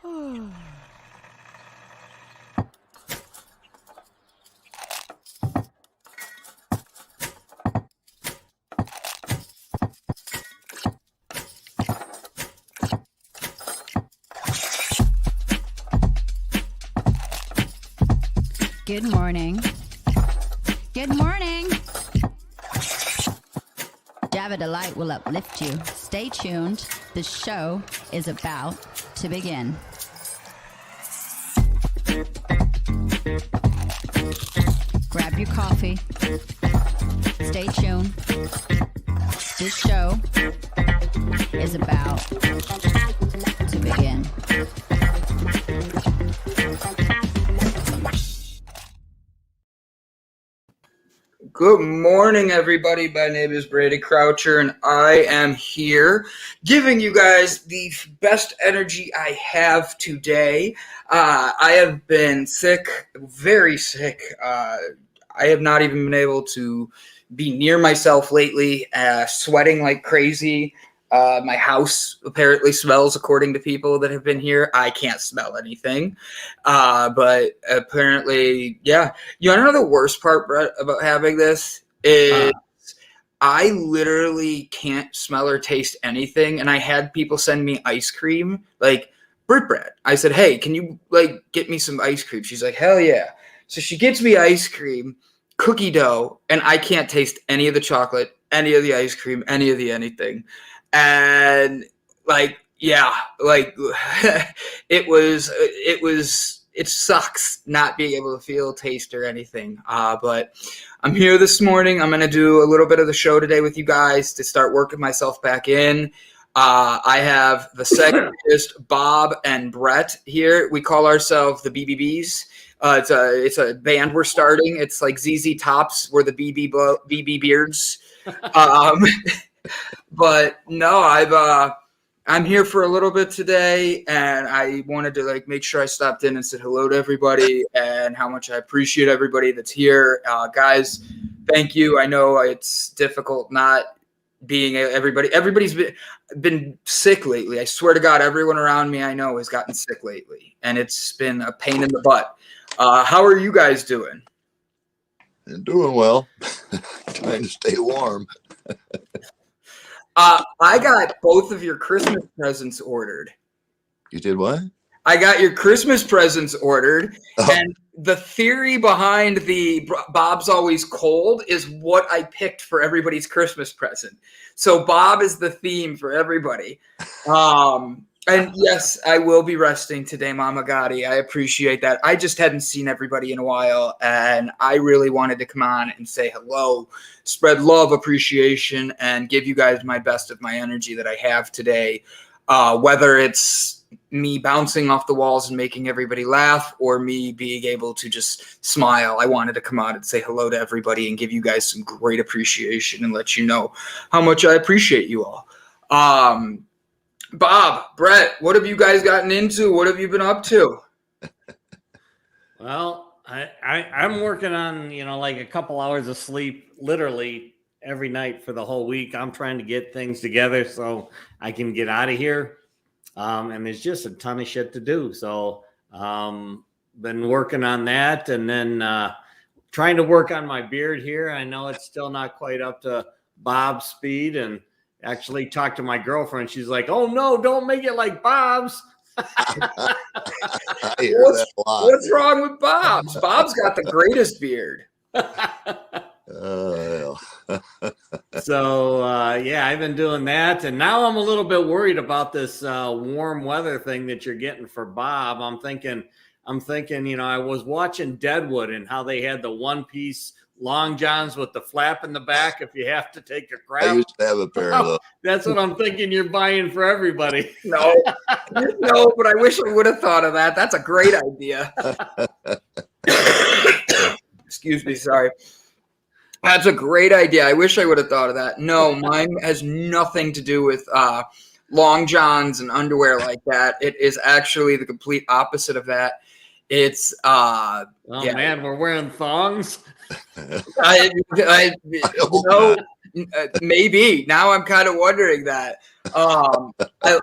Good morning. Good morning. Java Delight will uplift you. Stay tuned. The show is about to begin. Grab your coffee. Stay tuned. This show is about to begin. Good morning, everybody. My name is Brady Croucher, and I am here giving you guys the best energy I have today. I have been sick, very sick. I have not even been able to be near myself lately, sweating like crazy. My house apparently smells, according to people that have been here. I can't smell anything. But apparently, yeah. You want to know the worst part, Brett, about having this is I literally can't smell or taste anything. And I had people send me ice cream, like Brett. I said, hey, can you get me some ice cream? She's like, hell yeah. So she gets me ice cream, cookie dough, and I can't taste any of the chocolate, any of the ice cream, any of the anything. And it sucks not being able to feel, taste, or anything. But I'm here this morning. I'm going to do a little bit of the show today with you guys to start working myself back in. I have the secondist Bob and Brett here. We call ourselves the BBBs. It's a band we're starting. It's like ZZ Tops. We're the BB Beards. But no, I'm here for a little bit today, and I wanted to make sure I stopped in and said hello to everybody and how much I appreciate everybody that's here. Guys, thank you. I know it's difficult not being everybody. Everybody's been sick lately. I swear to God, everyone around me I know has gotten sick lately, and it's been a pain in the butt. How are you guys doing? I'm doing well. Trying to stay warm. I got both of your Christmas presents ordered. You did what? I got your Christmas presents ordered, and the theory behind the Bob's Always Cold is what I picked for everybody's Christmas present. So Bob is the theme for everybody. And yes, I will be resting today, Mama Gotti. I appreciate that. I just hadn't seen everybody in a while, and I really wanted to come on and say hello, spread love, appreciation, and give you guys my best of my energy that I have today. Whether it's me bouncing off the walls and making everybody laugh or me being able to just smile, I wanted to come out and say hello to everybody and give you guys some great appreciation and let you know how much I appreciate you all. Bob, Brett, what have you guys gotten into? What have you been up to? Well, I'm working on, a couple hours of sleep literally every night for the whole week. I'm trying to get things together so I can get out of here. And there's just a ton of shit to do. So been working on that, and then trying to work on my beard here. I know it's still not quite up to Bob's speed, and actually talked to my girlfriend. She's like, oh no, don't make it like Bob's. I hear that a lot. What's wrong with Bob's? Bob's got the greatest beard. So I've been doing that, and now I'm a little bit worried about this warm weather thing that you're getting for Bob. I'm thinking, I was watching Deadwood and how they had the one-piece long johns with the flap in the back if you have to take a crap. I used to have a pair of those. That's what I'm thinking you're buying for everybody. No, but I wish I would have thought of that. That's a great idea. Excuse me, sorry. That's a great idea. I wish I would have thought of that. No, mine has nothing to do with long johns and underwear like that. It is actually the complete opposite of that. It's man, we're wearing thongs. Maybe now I'm kind of wondering that. I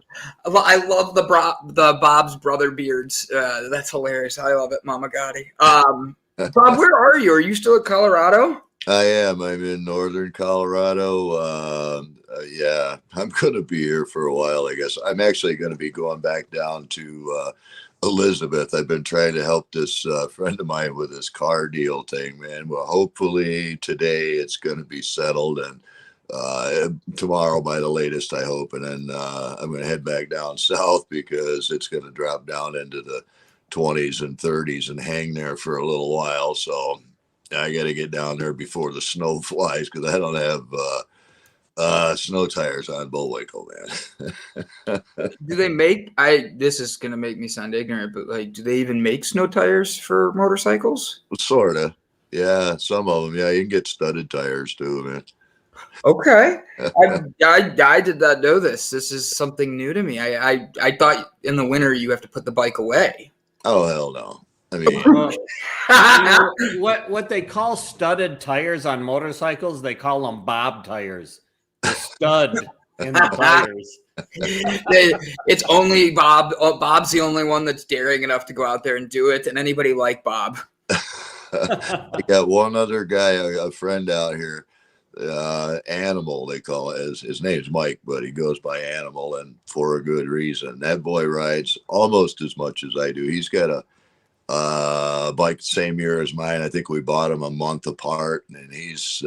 love the Bob's brother beards. That's hilarious. I love it, Mama Gotti. Bob, where are you? Are you still in Colorado? I am. I'm in northern Colorado. Yeah, I'm going to be here for a while, I guess. I'm actually going to be going back down to Elizabeth. I've been trying to help this friend of mine with this car deal thing, man. Well, hopefully today it's going to be settled, and tomorrow by the latest, I hope. And then I'm going to head back down south because it's going to drop down into the 20s and 30s and hang there for a little while. So I got to get down there before the snow flies because I don't have snow tires on Bullwinkle, man. Do they make? This is gonna make me sound ignorant, but like, do they even make snow tires for motorcycles? Sorta. Yeah, some of them. Yeah, you can get studded tires too, man. Okay, I did not know this. This is something new to me. I thought in the winter you have to put the bike away. Oh hell no! I mean, You know, what they call studded tires on motorcycles, they call them bob tires. The stud in the tires. It's only Bob. Bob's the only one that's daring enough to go out there and do it, and anybody like Bob. I got one other guy, a friend out here, Animal, they call it. His name's Mike, but he goes by Animal, and for a good reason. That boy rides almost as much as I do. He's got a bike the same year as mine. I think we bought him a month apart, and he's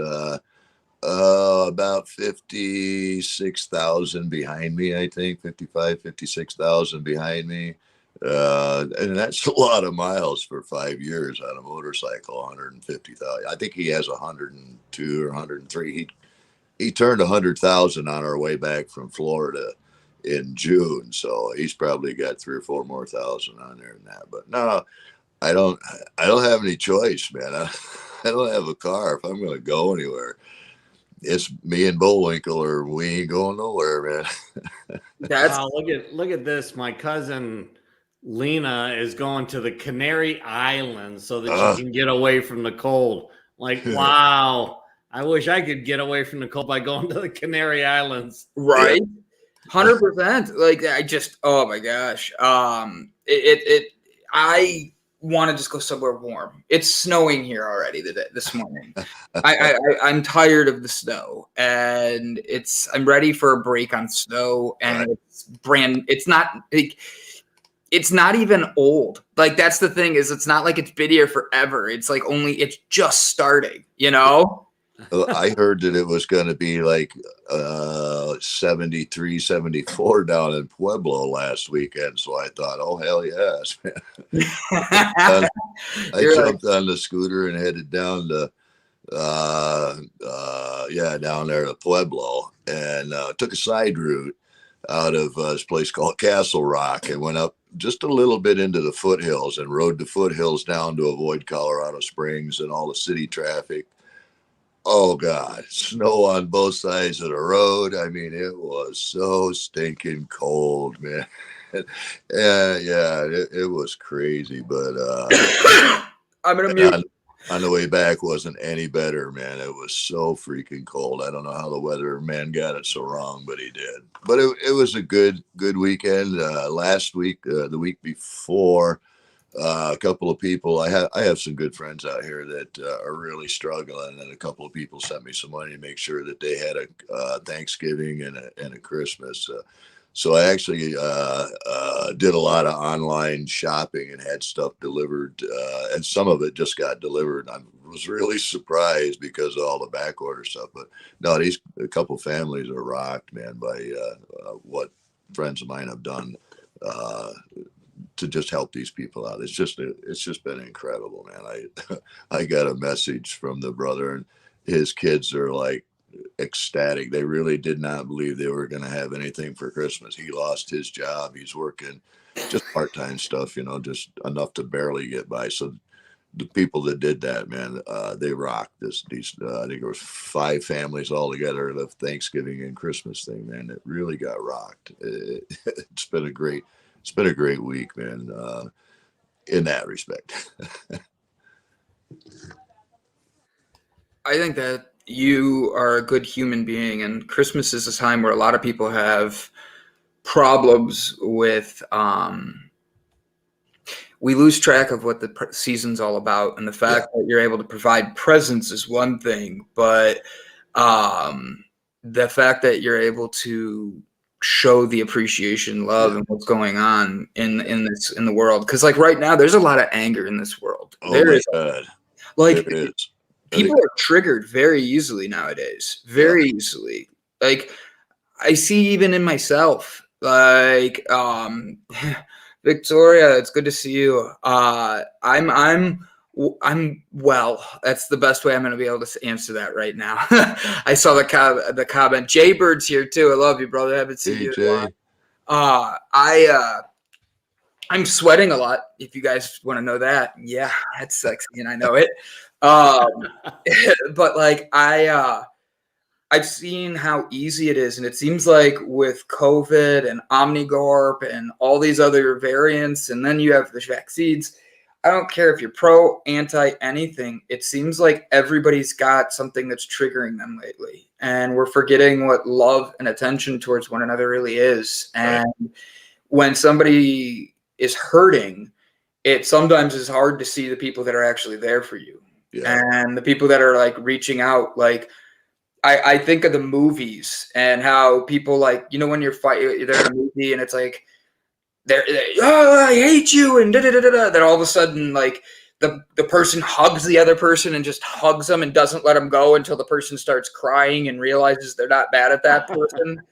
about 56,000 behind me. I think 56,000 behind me. And that's a lot of miles for 5 years on a motorcycle. 150,000. I think he has 102 or 103. He turned 100,000 on our way back from Florida in June, so he's probably got 3 or 4 more thousand on there than that. But no, I don't have any choice, man. I don't have a car. If I'm going to go anywhere, it's me and Bullwinkle, or we ain't going nowhere, man. Wow, look at this. My cousin Lena is going to the Canary Islands so that she can get away from the cold. Like, wow. I wish I could get away from the cold by going to the Canary Islands. Right. 100%. Like, oh my gosh. I want to just go somewhere warm. It's snowing here already this morning. I'm tired of the snow, and I'm ready for a break on snow, and it's not even old. Like, that's the thing, is it's not like it's been here forever. It's like it's just starting, you know? I heard that it was going to be like 73, 74 down in Pueblo last weekend. So I thought, oh, hell yes. I jumped on the scooter and headed down to, down there to Pueblo, and took a side route out of this place called Castle Rock and went up just a little bit into the foothills and rode the foothills down to avoid Colorado Springs and all the city traffic. Oh God, snow on both sides of the road. I mean, it was so stinking cold, man. It was crazy, but I'm gonna mute. On the way back wasn't any better, man. It was so freaking cold. I don't know how the weatherman got it so wrong, but he did. But it was a good weekend. Last week, the week before, a couple of people, I have some good friends out here that are really struggling, and a couple of people sent me some money to make sure that they had a Thanksgiving and a Christmas. So I actually did a lot of online shopping and had stuff delivered, and some of it just got delivered. I was really surprised because of all the back order stuff. But no, a couple families are rocked, man, by what friends of mine have done to just help these people out. It's just been incredible, man. I got a message from the brother, and his kids are like ecstatic. They really did not believe they were going to have anything for Christmas. He lost his job. He's working just part-time stuff, just enough to barely get by. So the people that did that, man, they rocked these. I think there was 5 families all together, the Thanksgiving and Christmas thing, man. It really got rocked. It's been a great week, man, in that respect. I think that you are a good human being, and Christmas is a time where a lot of people have problems with we lose track of what the season's all about, and the fact that you're able to provide presents is one thing, but the fact that you're able to show the appreciation, love, and what's going on in the world, because like right now there's a lot of anger in this world. Oh my God, like there is. People are triggered very easily nowadays, very easily. Like I see even in myself, like Victoria, it's good to see you. I'm well. That's the best way I'm going to be able to answer that right now. I saw the comment. Jaybird's here too. I love you, brother. I haven't seen you in a while. I'm sweating a lot. If you guys want to know that, yeah, that's sexy, and I know it. But like I've seen how easy it is, and it seems like with COVID and Omnigorp and all these other variants, and then you have the vaccines. I don't care if you're pro, anti, anything. It seems like everybody's got something that's triggering them lately, and we're forgetting what love and attention towards one another really is. And when somebody is hurting, it sometimes is hard to see the people that are actually there for you, and the people that are like reaching out, like. I think of the movies and how people like, you know, when they're in a movie and it's like, they're oh, I hate you, and then all of a sudden, like the person hugs the other person and just hugs them and doesn't let them go until the person starts crying and realizes they're not bad at that person.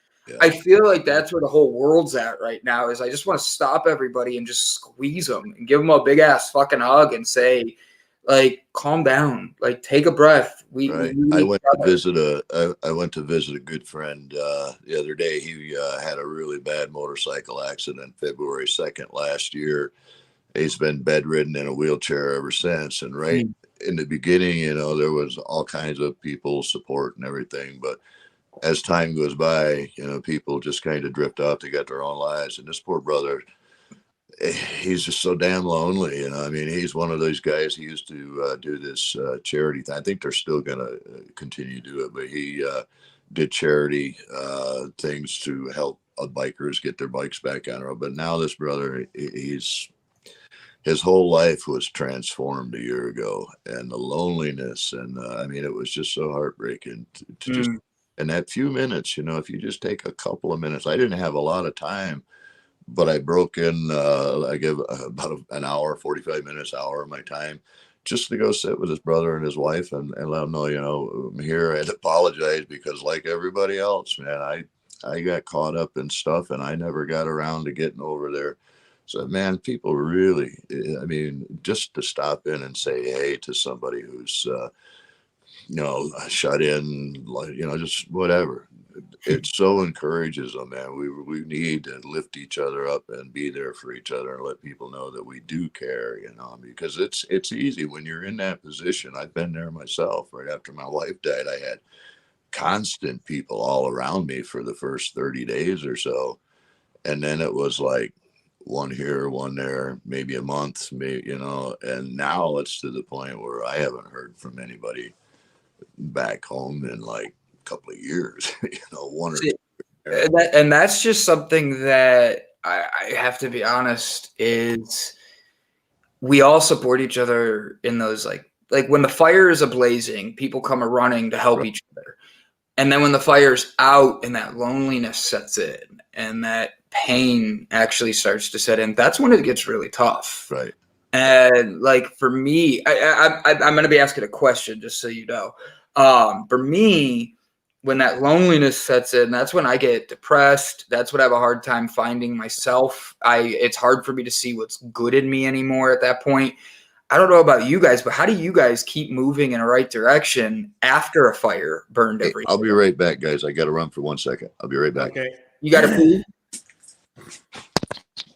I feel like that's where the whole world's at right now. Is I just want to stop everybody and just squeeze them and give them a big ass fucking hug and say, like, calm down, like take a breath. I went to visit a good friend the other day. He had a really bad motorcycle accident February 2nd last year. He's been bedridden in a wheelchair ever since. And in the beginning, you know, there was all kinds of people support and everything. But as time goes by, you know, people just kind of drift off. They got their own lives. And this poor brother, he's just so damn lonely. You know, I mean, he's one of those guys. He used to do this charity thing. I think they're still going to continue to do it, but he did charity things to help bikers get their bikes back on the road. But now this brother, his whole life was transformed a year ago, and the loneliness. And I mean, it was just so heartbreaking to just, in that few minutes, you know, if you just take a couple of minutes. I didn't have a lot of time, but I broke in, I give about an hour, 45 minutes, hour of my time just to go sit with his brother and his wife and let them know, you know, I'm here. I had to apologize because like everybody else, man, I got caught up in stuff and I never got around to getting over there. So, man, people really, I mean, just to stop in and say hey to somebody who's, you know, shut in, you know, just whatever. It so encourages them, man. We need to lift each other up and be there for each other and let people know that we do care, you know, because it's easy when you're in that position. I've been there myself. Right after my wife died, I had constant people all around me for the first 30 days or so. And then it was like one here, one there, maybe a month, maybe, you know, and now it's to the point where I haven't heard from anybody back home in like a couple of years, you know, one or two. And that's just something that I have to be honest is we all support each other in those like when the fire is ablazing, people come a running to help each other. And then when the fire's out and that loneliness sets in and that pain actually starts to set in, that's when it gets really tough. Right. And like for me, I'm going to be asking a question just so you know. For me, when that loneliness sets in, that's when I get depressed. That's when I have a hard time finding myself. It's hard for me to see what's good in me anymore at that point. I don't know about you guys, but how do you guys keep moving in the right direction after a fire burned everything? I'll be right back, guys. I got to run for 1 second. I'll be right back. Okay. You got to pee?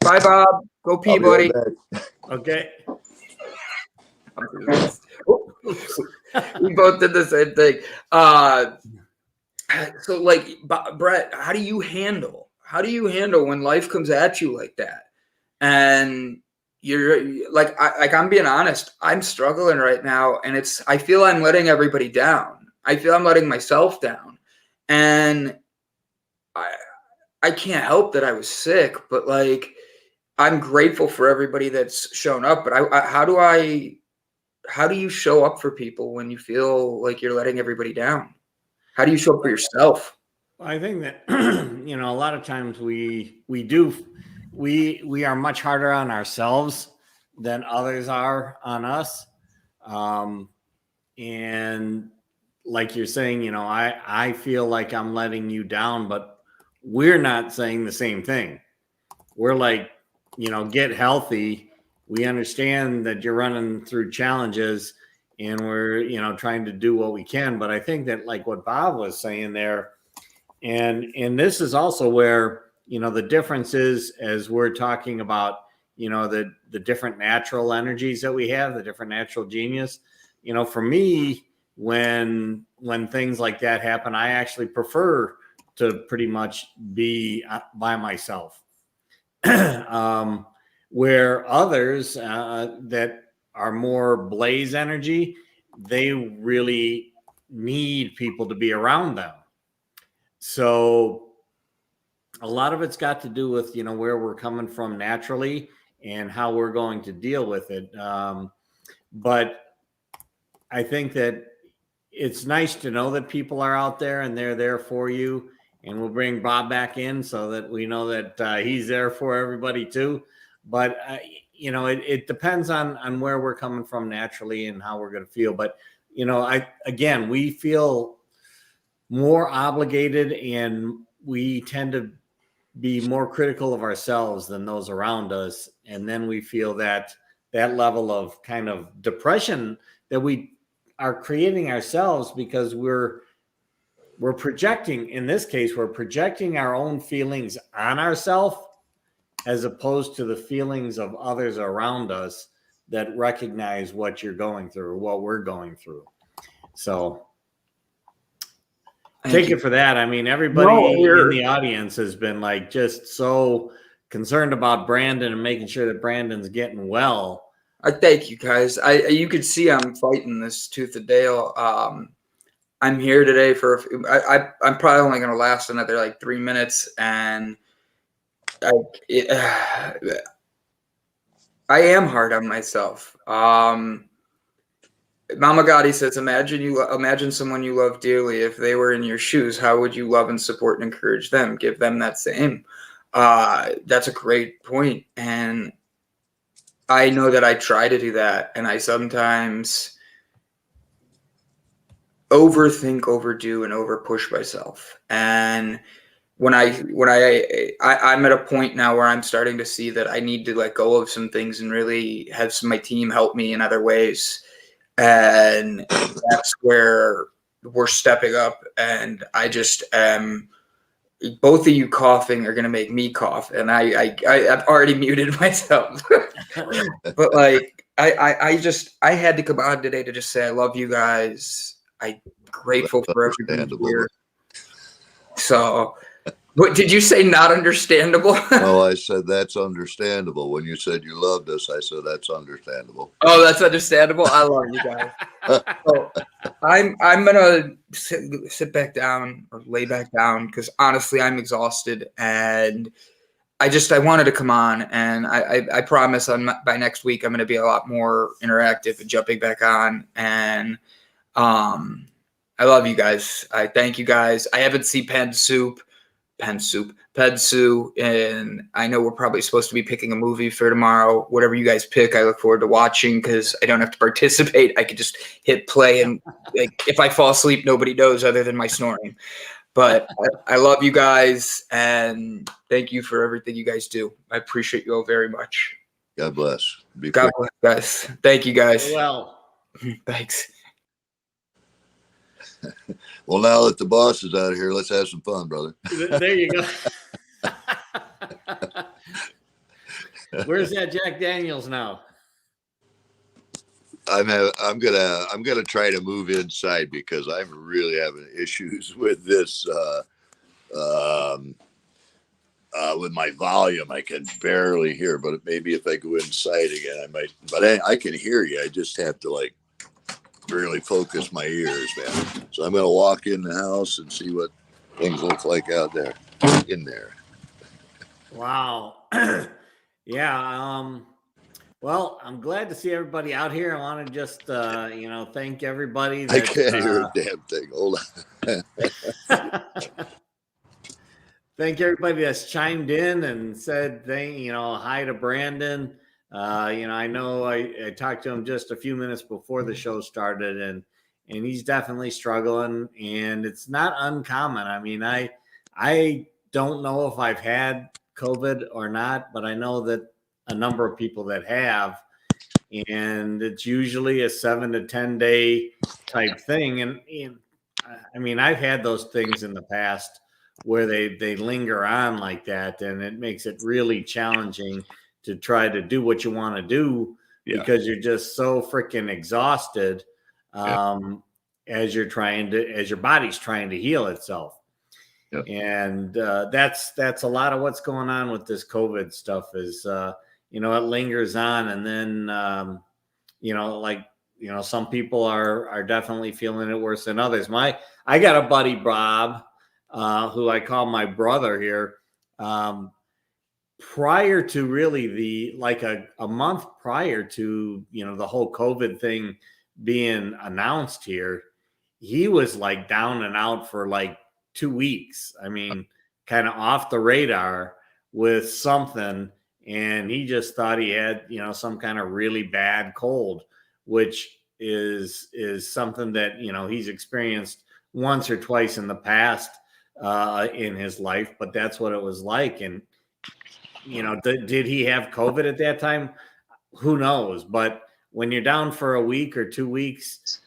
Bye, Bob. Go pee, buddy. Right Okay. We both did the same thing. So like, Brett, how do you handle when life comes at you like that? And you're like, I'm being honest, I'm struggling right now. And I feel I'm letting everybody down. I feel I'm letting myself down. And I can't help that I was sick, but like, I'm grateful for everybody that's shown up. But how do you show up for people when you feel like you're letting everybody down? How do you show up for yourself? I think that a lot of times we are much harder on ourselves than others are on us. And like you're saying, I feel like I'm letting you down, but we're not saying the same thing. We're like, get healthy. We understand that you're running through challenges and we're, trying to do what we can. But I think that like what Bob was saying there, and this is also where, the difference is as we're talking about, the different natural energies that we have, the different natural genius, for me, when things like that happen, I actually prefer to pretty much be by myself. Where others that are more blaze energy, they really need people to be around them. So a lot of it's got to do with, where we're coming from naturally and how we're going to deal with it. But I think that it's nice to know that people are out there and they're there for you. And we'll bring Bob back in so that we know that he's there for everybody too. But, it depends on where we're coming from naturally and how we're going to feel. But, we feel more obligated and we tend to be more critical of ourselves than those around us. And then we feel that level of kind of depression that we are creating ourselves because we're projecting, in this case, we're projecting our own feelings on ourselves as opposed to the feelings of others around us that recognize what you're going through, what we're going through. So take it for that. I mean, everybody in the audience has been like just so concerned about Brandon and making sure that Brandon's getting well. I thank you guys. You can see I'm fighting this tooth and nail. I'm here today for. I'm probably only going to last another like 3 minutes, and I am hard on myself. Mama Gotti says, imagine someone you love dearly. If they were in your shoes, how would you love and support and encourage them? Give them that same. That's a great point, and I know that I try to do that, and I sometimes overthink, overdo, and overpush myself. And when I'm at a point now where I'm starting to see that I need to let go of some things and really have my team help me in other ways. And that's where we're stepping up. And I just both of you coughing are going to make me cough. And I've already muted myself. But like, I had to come on today to just say, I love you guys. I'm grateful for everybody here. So, what did you say? Not understandable? No, I said that's understandable. When you said you loved us, I said that's understandable. Oh, that's understandable. I love you guys. So I'm gonna sit back down or lay back down because honestly, I'm exhausted and I wanted to come on, and I promise by next week I'm gonna be a lot more interactive and jumping back on. And I love you guys. I thank you guys. I haven't seen Pensu, and I know we're probably supposed to be picking a movie for tomorrow. Whatever you guys pick, I look forward to watching because I don't have to participate. I could just hit play, and like, if I fall asleep, nobody knows other than my snoring. But I love you guys, and thank you for everything you guys do. I appreciate you all very much. God bless. God bless, guys. Thank you, guys. Well, thanks. Well, now that the boss is out of here, let's have some fun, brother. There you go. Where's that Jack Daniels now? I'm gonna try to move inside because I'm really having issues with this with my volume. I can barely hear, but maybe if I go inside again, I might. But I can hear you. I just have to like really focus my ears, man. So I'm going to walk in the house and see what things look like out there, in there. Wow. Yeah. Well, I'm glad to see everybody out here. I want to just, thank everybody I that. can't hear a damn thing. Hold on. Thank everybody that's chimed in and said, hi to Brandon. I know I talked to him just a few minutes before the show started, and he's definitely struggling, and it's not uncommon. I mean, I don't know if I've had COVID or not, but I know that a number of people that have, and it's usually a 7 to 10 day type thing. And I mean, I've had those things in the past where they linger on like that, and it makes it really challenging to try to do what you want to do because you're just so freaking exhausted as your body's trying to heal itself. Yep. And that's a lot of what's going on with this COVID stuff is, it lingers on. And then, some people are definitely feeling it worse than others. I got a buddy, Bob, who I call my brother here. Prior to really a month prior to, the whole COVID thing being announced here, he was like down and out for like 2 weeks. I mean, kind of off the radar with something. And he just thought he had, some kind of really bad cold, which is something that, he's experienced once or twice in the past in his life, but that's what it was like. And, did he have COVID at that time? Who knows? But when you're down for a week or 2 weeks,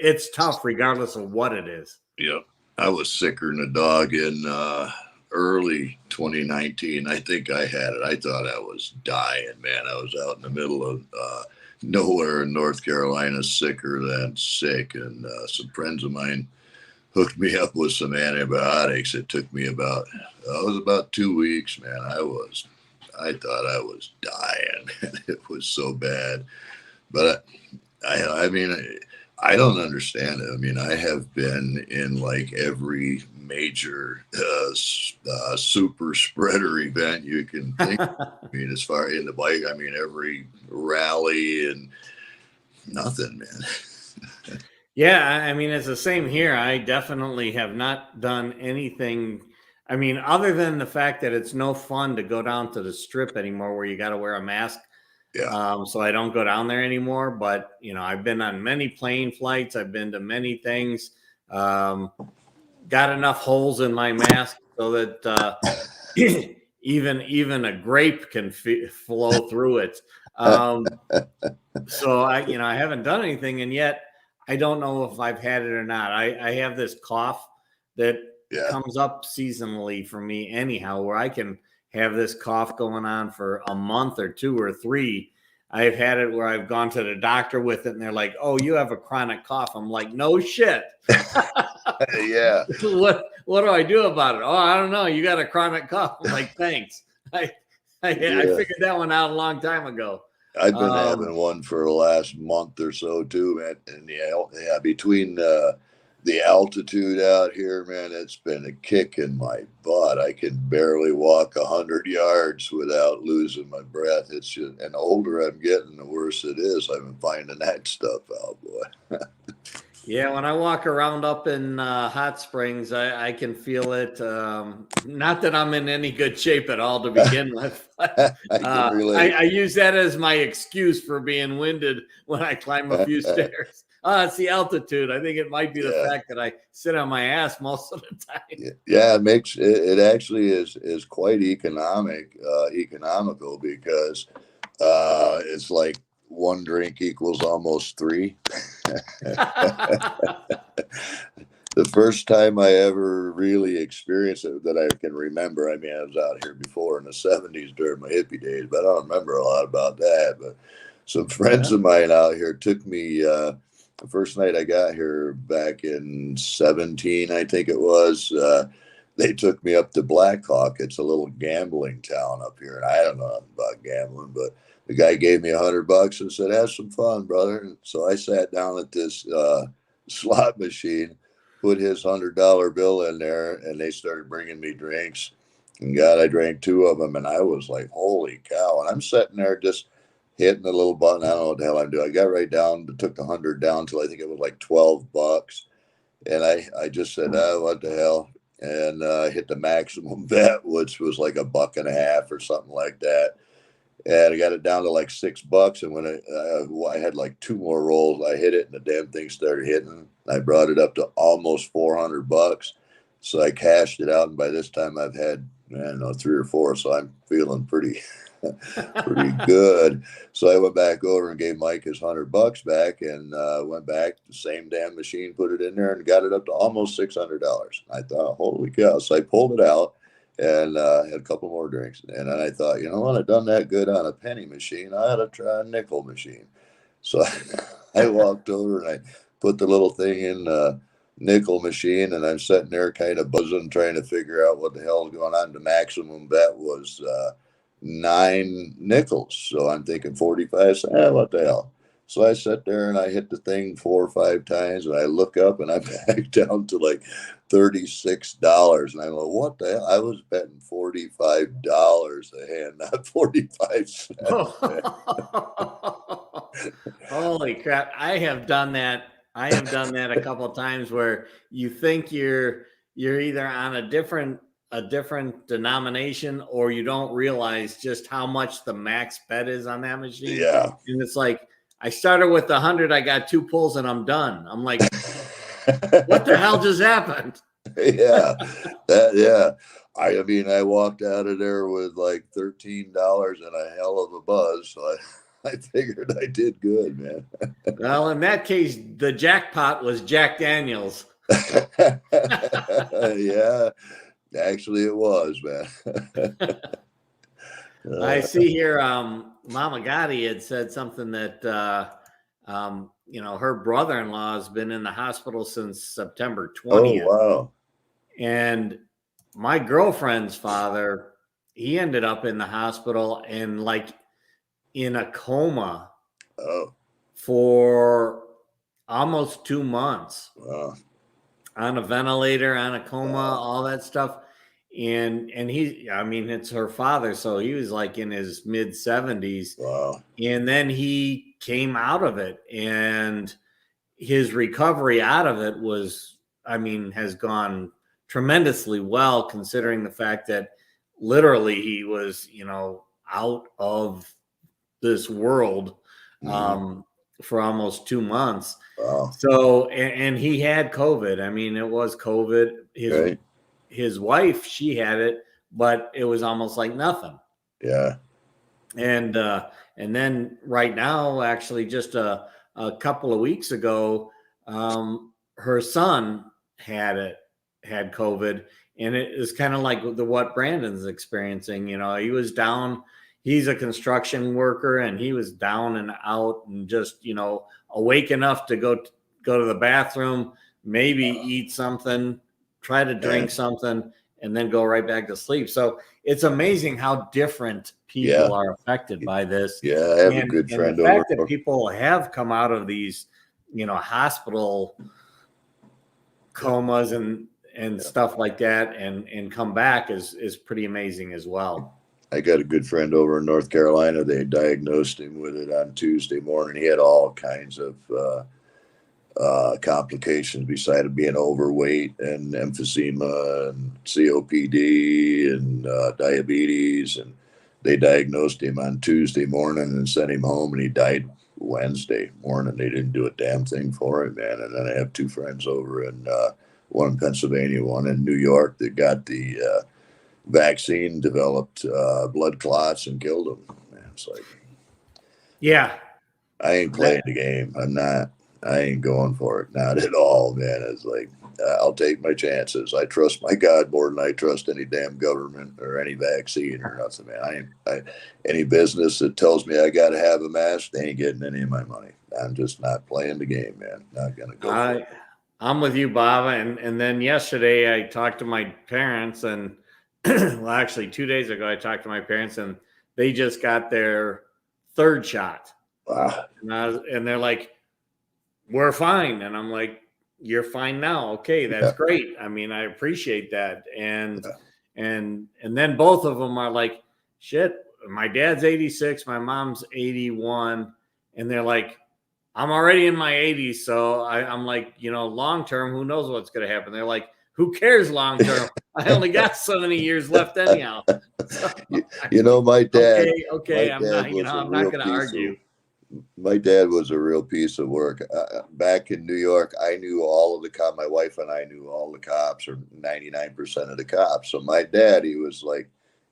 it's tough regardless of what it is. Yeah. I was sicker than a dog in early 2019. I think I had it. I thought I was dying, man. I was out in the middle of nowhere in North Carolina, sicker than sick. And some friends of mine hooked me up with some antibiotics. It took me about 2 weeks, man. I thought I was dying, man. It was so bad. But I mean, I don't understand it. I mean, I have been in like every major super spreader event you can think of. I mean, as far in the bike, I mean, every rally and nothing, man. Yeah, I mean, it's the same here. I definitely have not done anything. I mean, other than the fact that it's no fun to go down to the strip anymore where you got to wear a mask. Yeah. So I don't go down there anymore. But, I've been on many plane flights. I've been to many things. Got enough holes in my mask so that even a grape can flow through it. So I haven't done anything, and yet I don't know if I've had it or not. I have this cough that comes up seasonally for me anyhow, where I can have this cough going on for a month or 2 or 3. I've had it where I've gone to the doctor with it and they're like, "Oh, you have a chronic cough." I'm like, "No shit." Yeah. What do I do about it? Oh, I don't know. You got a chronic cough. I'm like, "Thanks." I figured that one out a long time ago. I've been having one for the last month or so too, man. And between the altitude out here, man, it's been a kick in my butt. I can barely walk 100 yards without losing my breath. It's just, and the older I'm getting, the worse it is. I've been finding that stuff out, boy. Yeah, when I walk around up in Hot Springs, I can feel it. Not that I'm in any good shape at all to begin with. But, I use that as my excuse for being winded when I climb a few stairs. It's the altitude. I think it might be the fact that I sit on my ass most of the time. Yeah, it actually is quite economical because it's like 1 drink equals almost 3. The first time I ever really experienced it that I can remember, I mean, I was out here before in the 70s during my hippie days, but I don't remember a lot about that. But some friends of mine out here took me, the first night I got here back in 17, I think it was, they took me up to Black Hawk. It's a little gambling town up here. And I don't know about gambling, but the guy gave me $100 and said, "Have some fun, brother." And so I sat down at this slot machine, put his $100 bill in there, and they started bringing me drinks. And God, I drank two of them, and I was like, "Holy cow!" And I'm sitting there just hitting the little button. I don't know what the hell I'm doing. I got right down, took the 100 down till I think it was like $12. And I just said, "Oh, what the hell?" And I hit the maximum bet, which was like $1.50 or something like that. And I got it down to like $6. And when I had like two more rolls, I hit it, and the damn thing started hitting. I brought it up to almost $400. So I cashed it out, and by this time I've had, I don't know, three or four. So I'm feeling pretty pretty good. So I went back over and gave Mike his $100 back, and went back the same damn machine, put it in there, and got it up to almost $600. I thought, holy cow! So I pulled it out and had a couple more drinks, and then I thought, you know what? I've done that good on a penny machine. I ought to try a nickel machine. So I walked over and I put the little thing in the nickel machine, and I'm sitting there kind of buzzing, trying to figure out what the hell is going on. The maximum bet was 9 nickels. So I'm thinking 45 cents. What the hell? So I sit there and I hit the thing 4 or 5 times, and I look up and I'm back down to like $36. And I'm like, what the hell? I was betting $45 a hand, not 45 cents. Holy crap. I have done that. I have done that a couple of times where you think you're either on a different denomination, or you don't realize just how much the max bet is on that machine. Yeah. And it's like, I started with 100, I got 2 pulls, and I'm done. I'm like, what the hell just happened? Yeah. I mean, I walked out of there with like $13 and a hell of a buzz. So I figured I did good, man. Well, in that case, the jackpot was Jack Daniels. Yeah. Actually, it was, man. I see here, Mama Gotti had said something that, her brother-in-law has been in the hospital since September 20th. Oh, wow. And my girlfriend's father, he ended up in the hospital and like in a coma for almost 2 months. Wow. On a ventilator, on a coma, all that stuff. And it's her father, so he was like in his mid 70s. Wow. And then he came out of it, and his recovery out of it has gone tremendously well, considering the fact that literally he was, out of this world for almost 2 months. Wow. So, and he had COVID. I mean, it was COVID. His wife, she had it, but it was almost like nothing. Yeah. And then right now, actually, just a couple of weeks ago, her son had COVID, and it is kind of like what Brandon's experiencing. He was down. He's a construction worker, and he was down and out, and just awake enough to go to the bathroom, maybe eat something, try to drink something, and then go right back to sleep. So it's amazing how different people are affected by this. Yeah, I have a good friend the fact that people have come out of these, hospital comas and stuff like that and come back is pretty amazing as well. I got a good friend over in North Carolina. They diagnosed him with it on Tuesday morning. He had all kinds of complications besides being overweight and emphysema and COPD and diabetes. And they diagnosed him on Tuesday morning and sent him home, and he died Wednesday morning. They didn't do a damn thing for him, man. And then I have 2 friends over in one in Pennsylvania, one in New York, that got the vaccine, developed blood clots, and killed him. Man, it's like, yeah, I ain't playing the game. I'm not. I ain't going for it. Not at all, man. It's like, I'll take my chances. I trust my God more than I trust any damn government or any vaccine or nothing, man. Any business that tells me I got to have a mask, they ain't getting any of my money. I'm just not playing the game, man. Not going to go for it. I'm with you, Bob. And then yesterday I talked to my parents, and well, actually 2 days ago I talked to my parents, and they just got their third shot. Wow. And they're like, we're fine. And I'm like, you're fine now. Okay, that's great. I mean, I appreciate that. And then both of them are like, shit, my dad's 86, my mom's 81. And they're like, I'm already in my 80s. So I'm like, long term, who knows what's going to happen? They're like, who cares long term? I only got so many years left anyhow. So, My dad. Okay. I'm not going to argue. My dad was a real piece of work. Back in New York, I knew all of the cops. My wife and I knew all the cops, or 99% of the cops. So my dad, he was like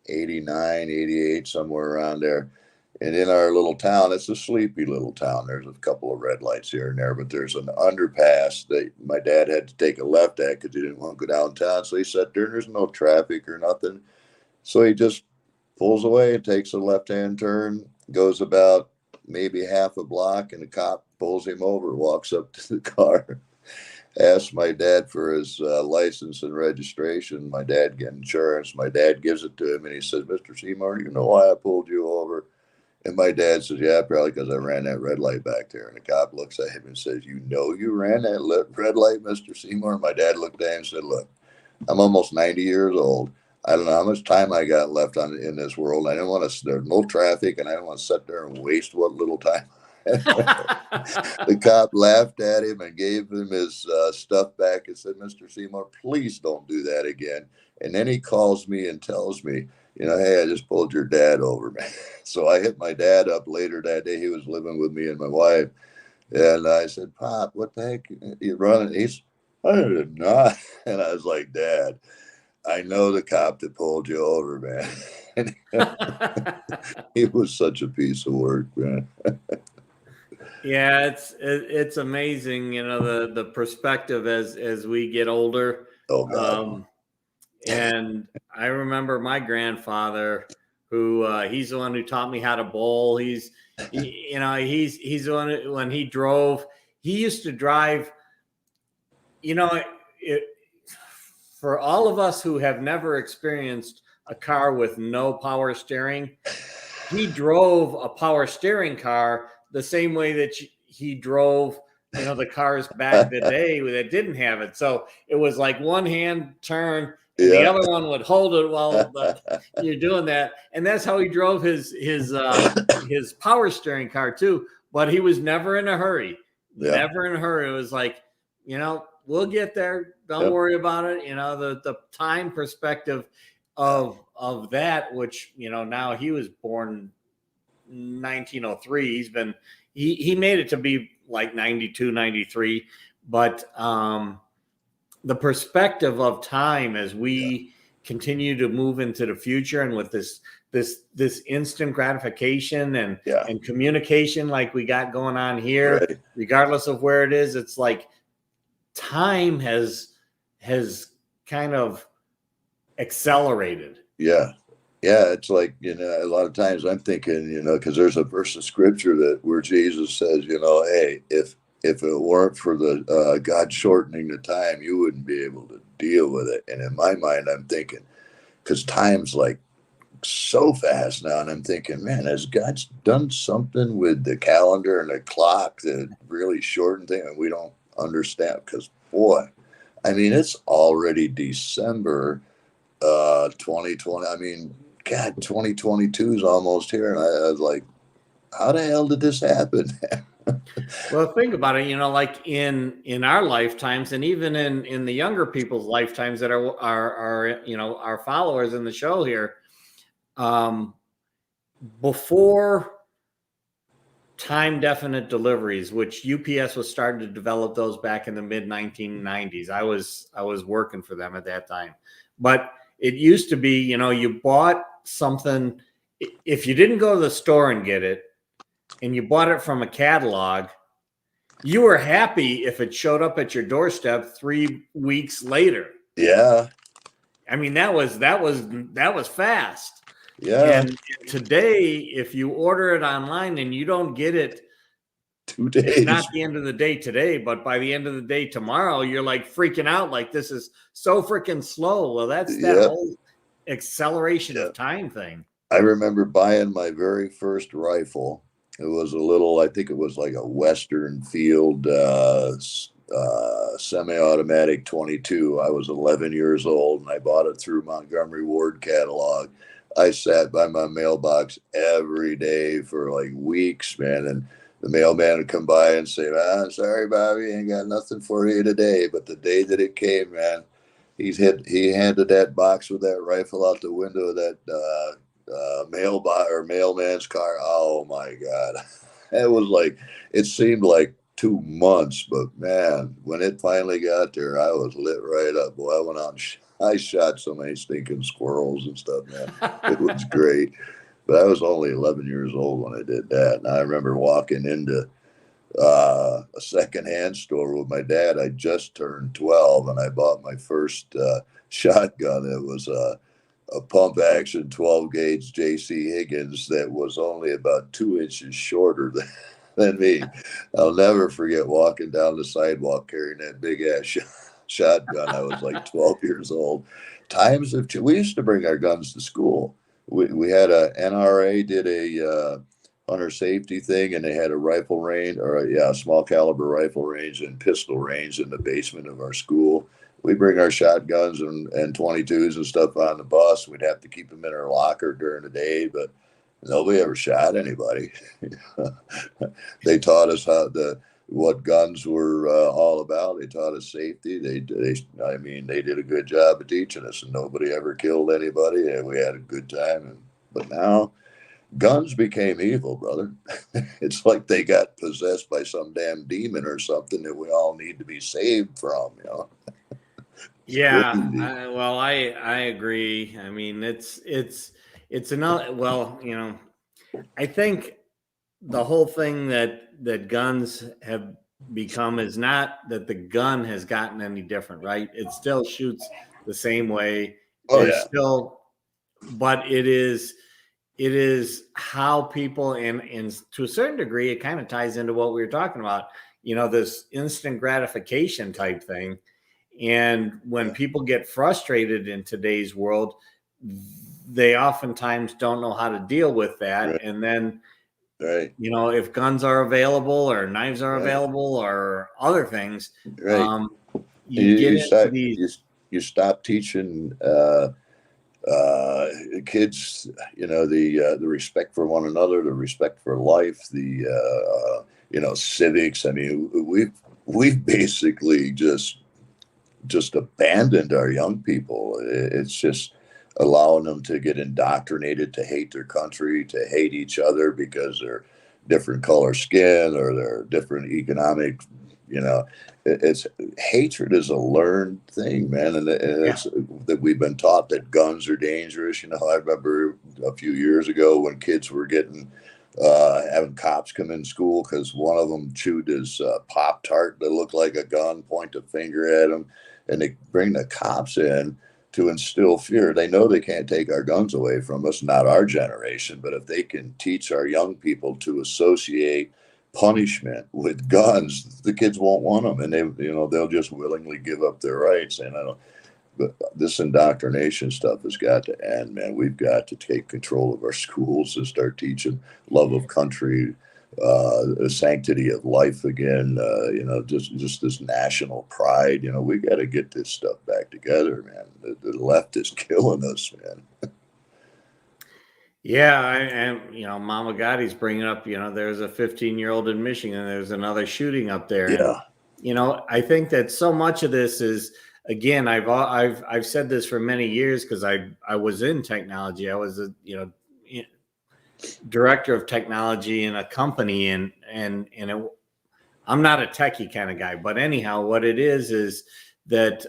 89, 88, somewhere around there. And in our little town, it's a sleepy little town. There's a couple of red lights here and there, but there's an underpass that my dad had to take a left at because he didn't want to go downtown. So he sat there, and there's no traffic or nothing. So he just pulls away and takes a left-hand turn, goes about maybe half a block, and the cop pulls him over, walks up to the car, asks my dad for his license and registration. My dad get insurance. My dad gives it to him, and he says, Mr. Seymour, you know why I pulled you over? And my dad says, yeah, probably because I ran that red light back there. And the cop looks at him and says, you ran that red light, Mr. Seymour? And my dad looked at him and said, look, I'm almost 90 years old. I don't know how much time I got left in this world. I didn't want to, there's no traffic, and I didn't want to sit there and waste what little time. The cop laughed at him and gave him his stuff back and said, Mr. Seymour, please don't do that again. And then he calls me and tells me, hey, I just pulled your dad over, man. So I hit my dad up later that day. He was living with me and my wife. And I said, Pop, what the heck you running? He's, I did not. And I was like, Dad, I know the cop that pulled you over, man. He was such a piece of work, man. Yeah, it's amazing, the perspective as we get older. Oh, God. And I remember my grandfather, who he's the one who taught me how to bowl. He's the one who, when he drove, he used to drive. For all of us who have never experienced a car with no power steering, he drove a power steering car the same way that he drove, the cars back the day that didn't have it. So it was like one hand turn, and the other one would hold it while you're doing that. And that's how he drove his power steering car too. But he was never in a hurry. Yeah. Never in a hurry. It was like, we'll get there. Don't worry about it. The time perspective of that, which, now he was born 1903. He made it to be like 92, 93. But the perspective of time as we continue to move into the future, and with this instant gratification and communication like we got going on here, right, regardless of where it is, it's like time has kind of accelerated. Yeah. It's like, a lot of times I'm thinking, because there's a verse of scripture where Jesus says, hey, if it weren't for the God shortening the time, you wouldn't be able to deal with it. And in my mind, I'm thinking, because time's like so fast now, and I'm thinking, man, has God done something with the calendar and the clock that really shortened things, and we don't understand? Because, boy, I mean, it's already December 2020. I mean, God, 2022 is almost here. And I was like, how the hell did this happen? Well, think about it, like in our lifetimes, and even in the younger people's lifetimes that are our followers in the show here, before time definite deliveries, which UPS was starting to develop those back in the mid 1990s. I was working for them at that time, but it used to be, you bought something, if you didn't go to the store and get it, and you bought it from a catalog, you were happy if it showed up at your doorstep 3 weeks later. Yeah. I mean, that was fast. Yeah. And today, if you order it online and you don't get it 2 days, it's not the end of the day today, but by the end of the day tomorrow, you're like freaking out, like this is so freaking slow. Well, that's that whole acceleration of time thing. I remember buying my very first rifle It was a little, I think it was like a Western Field semi-automatic 22. I was 11 years old, and I bought it through Montgomery Ward catalog. I sat by my mailbox every day for like weeks, man, and the mailman would come by and say, sorry, Bobby, ain't got nothing for you today. But the day that it came, man, he handed that box with that rifle out the window of that mailman's car. Oh my God. It was like, it seemed like 2 months, but man, when it finally got there, I was lit right up. Boy, I went out and I shot so many stinking squirrels and stuff, man. It was great. But I was only 11 years old when I did that. And I remember walking into a secondhand store with my dad. I just turned 12, and I bought my first shotgun. It was a pump action 12 gauge JC Higgins that was only about 2 inches shorter than me. I'll never forget walking down the sidewalk carrying that big ass shotgun. I was like 12 years old. Times have changed. We used to bring our guns to school. We had a NRA did a hunter safety thing, and they had a rifle range, or a small caliber rifle range and pistol range in the basement of our school. We bring our shotguns and 22s and stuff on the bus. We'd have to keep them in our locker during the day, but nobody ever shot anybody. They taught us what guns were all about. They taught us safety. They did a good job of teaching us, and nobody ever killed anybody, and we had a good time. But now guns became evil, brother. It's like they got possessed by some damn demon or something that we all need to be saved from, you know. Yeah, I agree. I mean, it's another. Well, I think the whole thing that guns have become is not that the gun has gotten any different, right? It still shoots the same way. Oh There's yeah, still, but it is how people and to a certain degree, it kind of ties into what we were talking about. This instant gratification type thing. And when people get frustrated in today's world, they oftentimes don't know how to deal with that. right, And then, right, if guns are available or knives are right, available or other things, right. you You, get you into start these. you stop teaching kids, the respect for one another, the respect for life, the civics. I mean, we've basically just abandoned our young people. It's just allowing them to get indoctrinated to hate their country, to hate each other because they're different color skin or they're different economic. It's hatred is a learned thing, man, and Yeah. it's that we've been taught that guns are dangerous. I remember a few years ago when kids were getting having cops come in school because one of them chewed his Pop Tart that looked like a gun, point a finger at him, and they bring the cops in to instill fear. They know they can't take our guns away from us, not our generation, but if they can teach our young people to associate punishment with guns, the kids won't want them, and they'll just willingly give up their rights. And I don't. But this indoctrination stuff has got to end, man. We've got to take control of our schools and start teaching love of country, the sanctity of life again. Just this national pride. We got to get this stuff back together, man. The left is killing us, man. Yeah, and Mama Gotti's bringing up. There's a 15-year-old in Michigan. There's another shooting up there, and Yeah, I think that so much of this is, again, I've said this for many years because I was in technology. I was a director of technology in a company, and I'm not a techie kind of guy, but anyhow, what it is that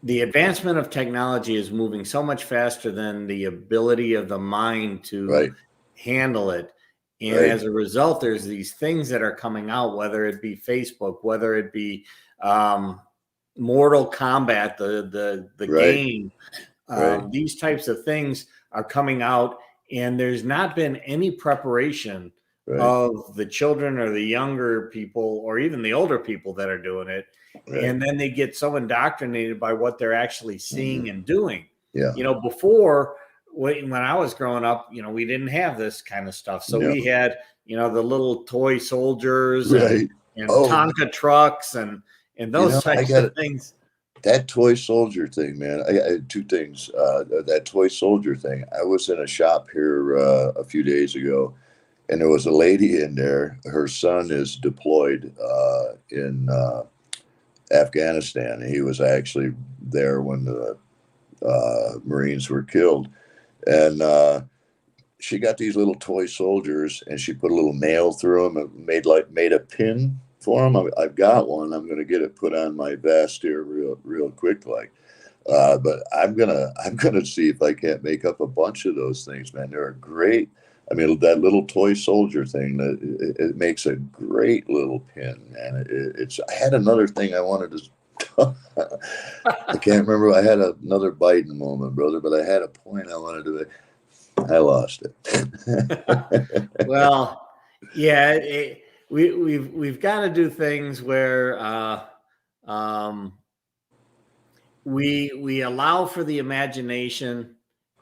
the advancement of technology is moving so much faster than the ability of the mind to right, handle it. And right, as a result, there's these things that are coming out, whether it be Facebook, whether it be Mortal Kombat, the right, game, right, these types of things are coming out, and there's not been any preparation right, of the children or the younger people or even the older people that are doing it. right. And then they get so indoctrinated by what they're actually seeing and doing. Yeah, Before when I was growing up, we didn't have this kind of stuff. So No. we had, the little toy soldiers Right. and Oh. Tonka trucks and those types of things. That toy soldier thing, man. I two things. That toy soldier thing. I was in a shop here a few days ago, and there was a lady in there. Her son is deployed in Afghanistan. He was actually there when the Marines were killed, and she got these little toy soldiers, and she put a little nail through them and made a pin for them. I've got one. I'm going to get it put on my vest here real quick, but I'm gonna see if I can't make up a bunch of those things, man. They're great. I mean, that little toy soldier thing, it makes a great little pin, man. I had another thing I wanted to. I can't remember. I had another Biden moment, brother, but I had a point I wanted to. I lost it. Well, yeah, we've got to do things where we allow for the imagination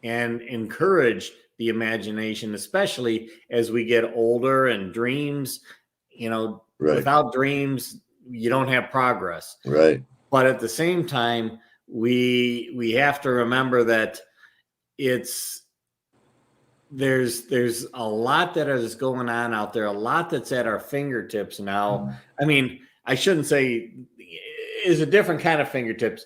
and encourage the imagination, especially as we get older, and dreams. Right. Without dreams, you don't have progress. Right. But at the same time, we have to remember that there's a lot that is going on out there, a lot that's at our fingertips now. I mean, I shouldn't say is a different kind of fingertips.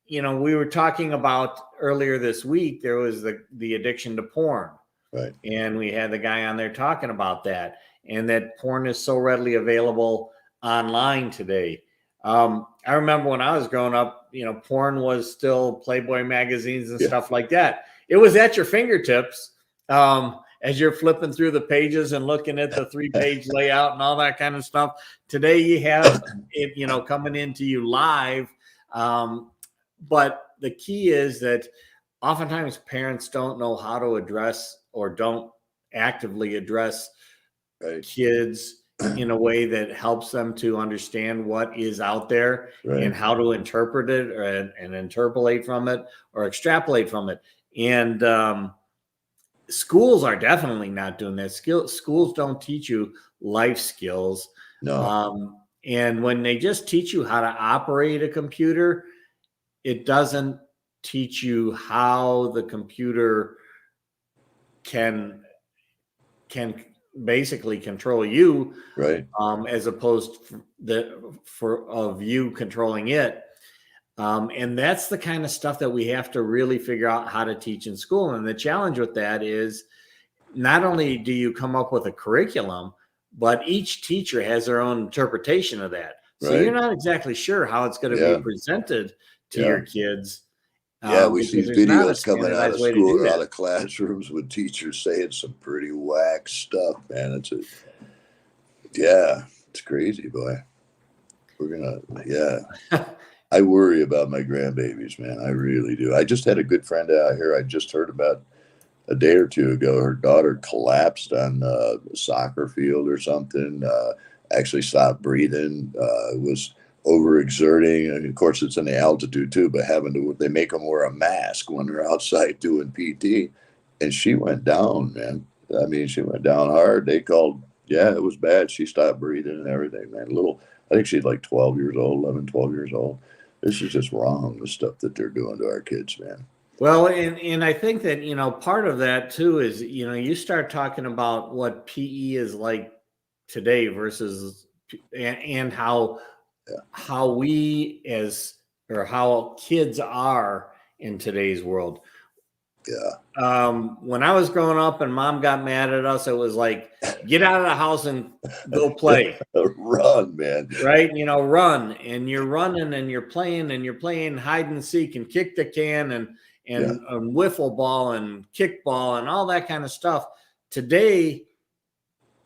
We were talking about earlier this week, there was the addiction to porn. Right. And we had the guy on there talking about that, and that porn is so readily available online today. I remember when I was growing up, porn was still Playboy magazines and stuff like that. It was at your fingertips. As you're flipping through the pages and looking at the 3-page layout and all that kind of stuff. Today you have it, coming into you live. But the key is that oftentimes parents don't know how to address or don't actively address kids in a way that helps them to understand what is out there and how to interpret it and interpolate from it or extrapolate from it. And, schools are definitely not doing that. Schools don't teach you life skills. No. And when they just teach you how to operate a computer, it doesn't teach you how the computer can basically control you, right? As opposed of you controlling it. And that's the kind of stuff that we have to really figure out how to teach in school. And the challenge with that is not only do you come up with a curriculum, but each teacher has their own interpretation of that. So you're not exactly sure how it's going to be presented to your kids. We see videos coming out of school or out of classrooms with teachers saying some pretty whack stuff, man. It's crazy, boy. I worry about my grandbabies, man. I really do. I just had a good friend out here. I just heard about a day or two ago. Her daughter collapsed on a soccer field or something. Actually stopped breathing. Was overexerting, and of course it's in the altitude too. But they make them wear a mask when they're outside doing PT, and she went down, man. I mean, she went down hard. They called. Yeah, it was bad. She stopped breathing and everything, man. I think she's like 12 years old, 11, 12 years old. This is just wrong, the stuff that they're doing to our kids, man. Well, and I think that, part of that too is, you start talking about what PE is like today versus, and how we how kids are in today's world. Yeah. When I was growing up and mom got mad at us, it was like, get out of the house and go play. Run, man. Right? Run. And you're running and you're playing hide and seek and kick the can and wiffle ball and kickball and all that kind of stuff. Today,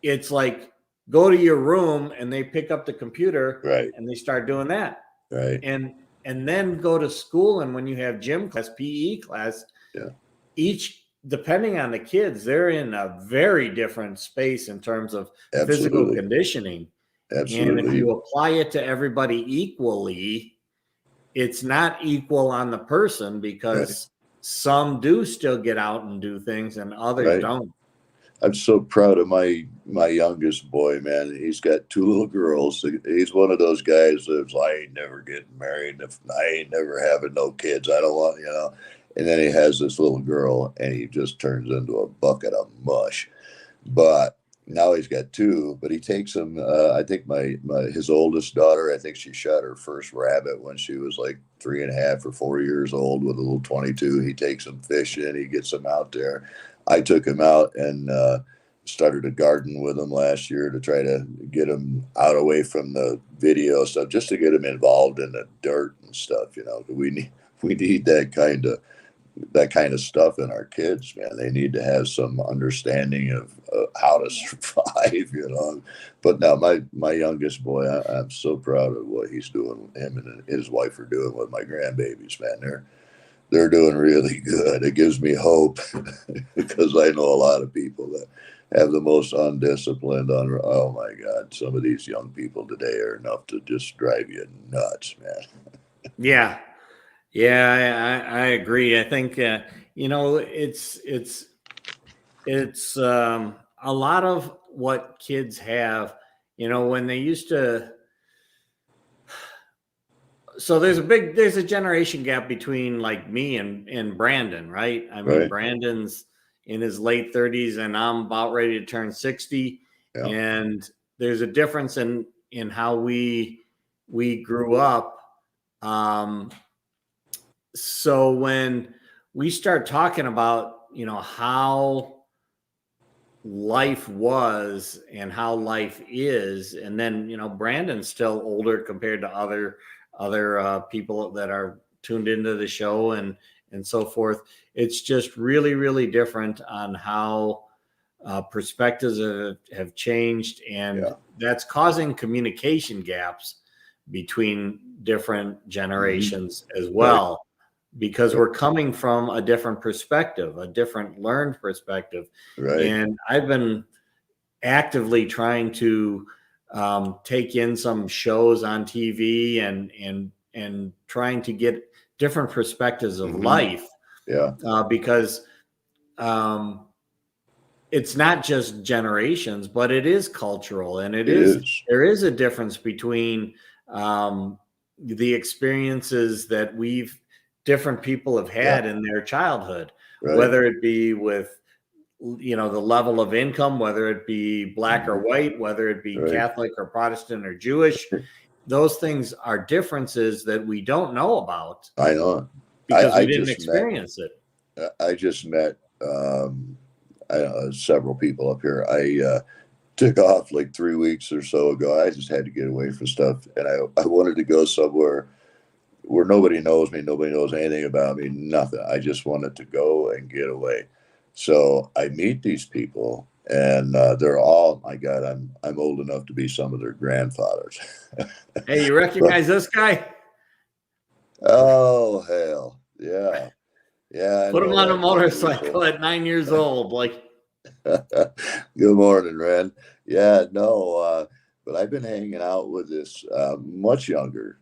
it's like, go to your room and they pick up the computer and they start doing that. Right. And then go to school. And when you have gym class, PE class, each, depending on the kids, they're in a very different space in terms of physical conditioning. Absolutely. And if you apply it to everybody equally, it's not equal on the person because some do still get out and do things and others Right. don't. I'm so proud of my youngest boy, man. He's got two little girls. He's one of those guys that's I ain't never getting married. If I ain't never having no kids, I don't want, And then he has this little girl, and he just turns into a bucket of mush. But now he's got two. But he takes them. I think his oldest daughter. I think she shot her first rabbit when she was like 3.5 or 4 years old with a little 22. He takes them fishing. He gets them out there. I took him out and started a garden with him last year to try to get him out away from the video stuff, just to get him involved in the dirt and stuff. We need that kind of stuff in our kids, man. They need to have some understanding of how to survive. But now my youngest boy, I'm so proud of what he's doing. Him and his wife are doing with my grandbabies, man. They're doing really good. It gives me hope because I know a lot of people that have the most undisciplined. Oh my God, some of these young people today are enough to just drive you nuts, man. Yeah, I agree. I think it's a lot of what kids have. When they used to. So there's a generation gap between like me and Brandon, right? I mean, Right. Brandon's in his late 30s and I'm about ready to turn 60. Yeah. And there's a difference in how we grew up. So when we start talking about, how life was and how life is, and then, Brandon's still older compared to other people that are tuned into the show and so forth. It's just really, really different on how perspectives have changed, and that's causing communication gaps between different generations as well, because we're coming from a different perspective, a different learned perspective. Right. And I've been actively trying to take in some shows on TV and trying to get different perspectives of life. Yeah. Because it's not just generations, but it is cultural, and there is a difference between the experiences that different people have had in their childhood, whether it be with the level of income, whether it be black or white, whether it be Catholic or Protestant or Jewish. Those things are differences that we don't know about. I know, because we didn't experience it. I just met several people up here. I took off like 3 weeks or so ago. I just had to get away from stuff, and I wanted to go somewhere where nobody knows me, nobody knows anything about me, nothing. I just wanted to go and get away. So I meet these people, and they're all, my God, I'm old enough to be some of their grandfathers. Hey, you recognize this guy? Oh, hell. Yeah. Yeah. Put him on a motorcycle at 9 years old. Like, good morning, Ren. Yeah, no, but I've been hanging out with this much younger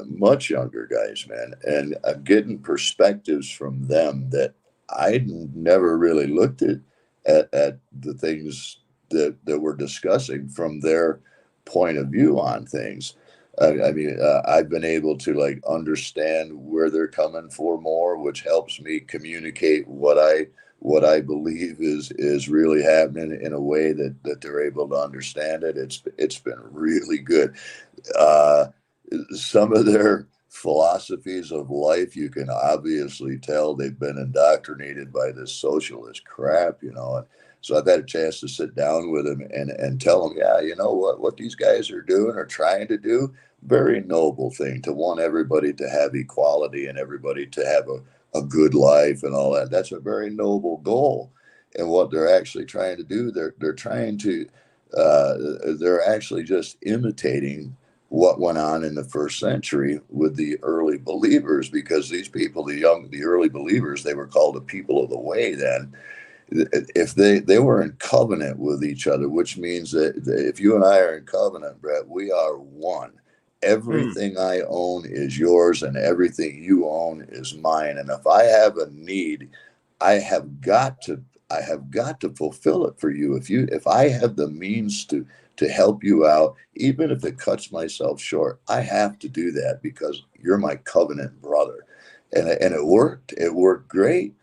guys, man, and I'm getting perspectives from them that I never really looked at the things that we're discussing from their point of view on things. I mean, I've been able to like understand where they're coming for more, which helps me communicate what I believe is really happening in a way that they're able to understand it. It's been really good. Some of their philosophies of life, you can obviously tell they've been indoctrinated by this socialist crap, And so I've had a chance to sit down with them and tell them, yeah, you know what these guys are doing or trying to do, very noble thing to want everybody to have equality and everybody to have a good life and all that. That's a very noble goal. And what they're actually trying to do, they're trying to, they're actually just imitating what went on in the first century with the early believers, because these people, the early believers, they were called the people of the way then. If they were in covenant with each other, which means that if you and I are in covenant, Brett, we are one. Everything I own is yours, and everything you own is mine. And if I have a need, I have got to fulfill it for you. If I have the means to help you out, even if it cuts myself short, I have to do that because you're my covenant brother. And it worked. It worked great.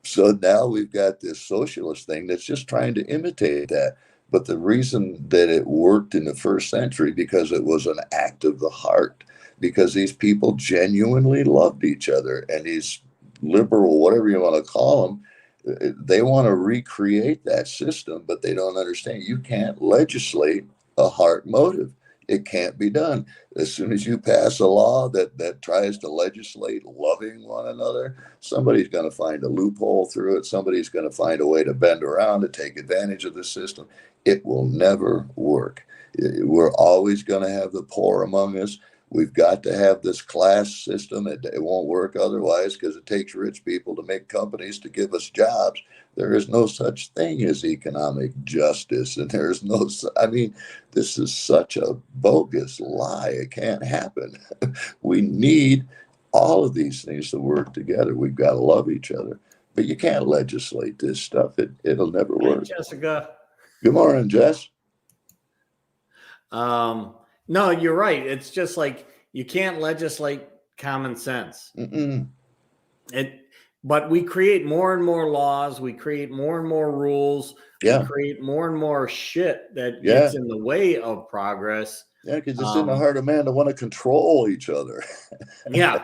So now we've got this socialist thing that's just trying to imitate that. But the reason that it worked in the first century, because it was an act of the heart, because these people genuinely loved each other, and these liberal, whatever you want to call them, they want to recreate that system, but they don't understand. You can't legislate a heart motive. It can't be done. As soon as you pass a law that tries to legislate loving one another, somebody's going to find a loophole through it. Somebody's going to find a way to bend around to take advantage of the system. It will never work. We're always going to have the poor among us. We've got to have this class system. It won't work otherwise, because it takes rich people to make companies to give us jobs. There is no such thing as economic justice. And there's no, I mean, this is such a bogus lie. It can't happen. We need all of these things to work together. We've got to love each other. But you can't legislate this stuff. It'll never work. Hi, Jessica. Good morning, Jess. No, you're right. It's just like you can't legislate common sense. But we create more and more laws. We create more and more rules. Yeah. We create more and more shit that gets in the way of progress. Yeah, because it's in the heart of man to want to control each other. Yeah.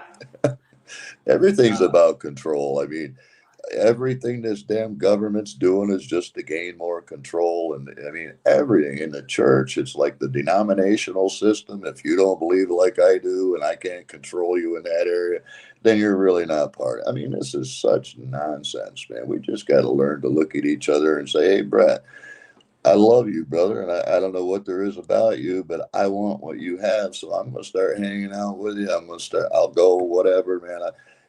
Everything's about control. I mean, everything this damn government's doing is just to gain more control. And I mean, everything in the church, it's like the denominational system. If you don't believe like I do and I can't control you in that area, then you're really not part. I mean, this is such nonsense, man. We just got to learn to look at each other and say, hey, Brett, I love you, brother, and I don't know what there is about you, but I want what you have, so I'm going to start hanging out with you. I'll go, whatever, man.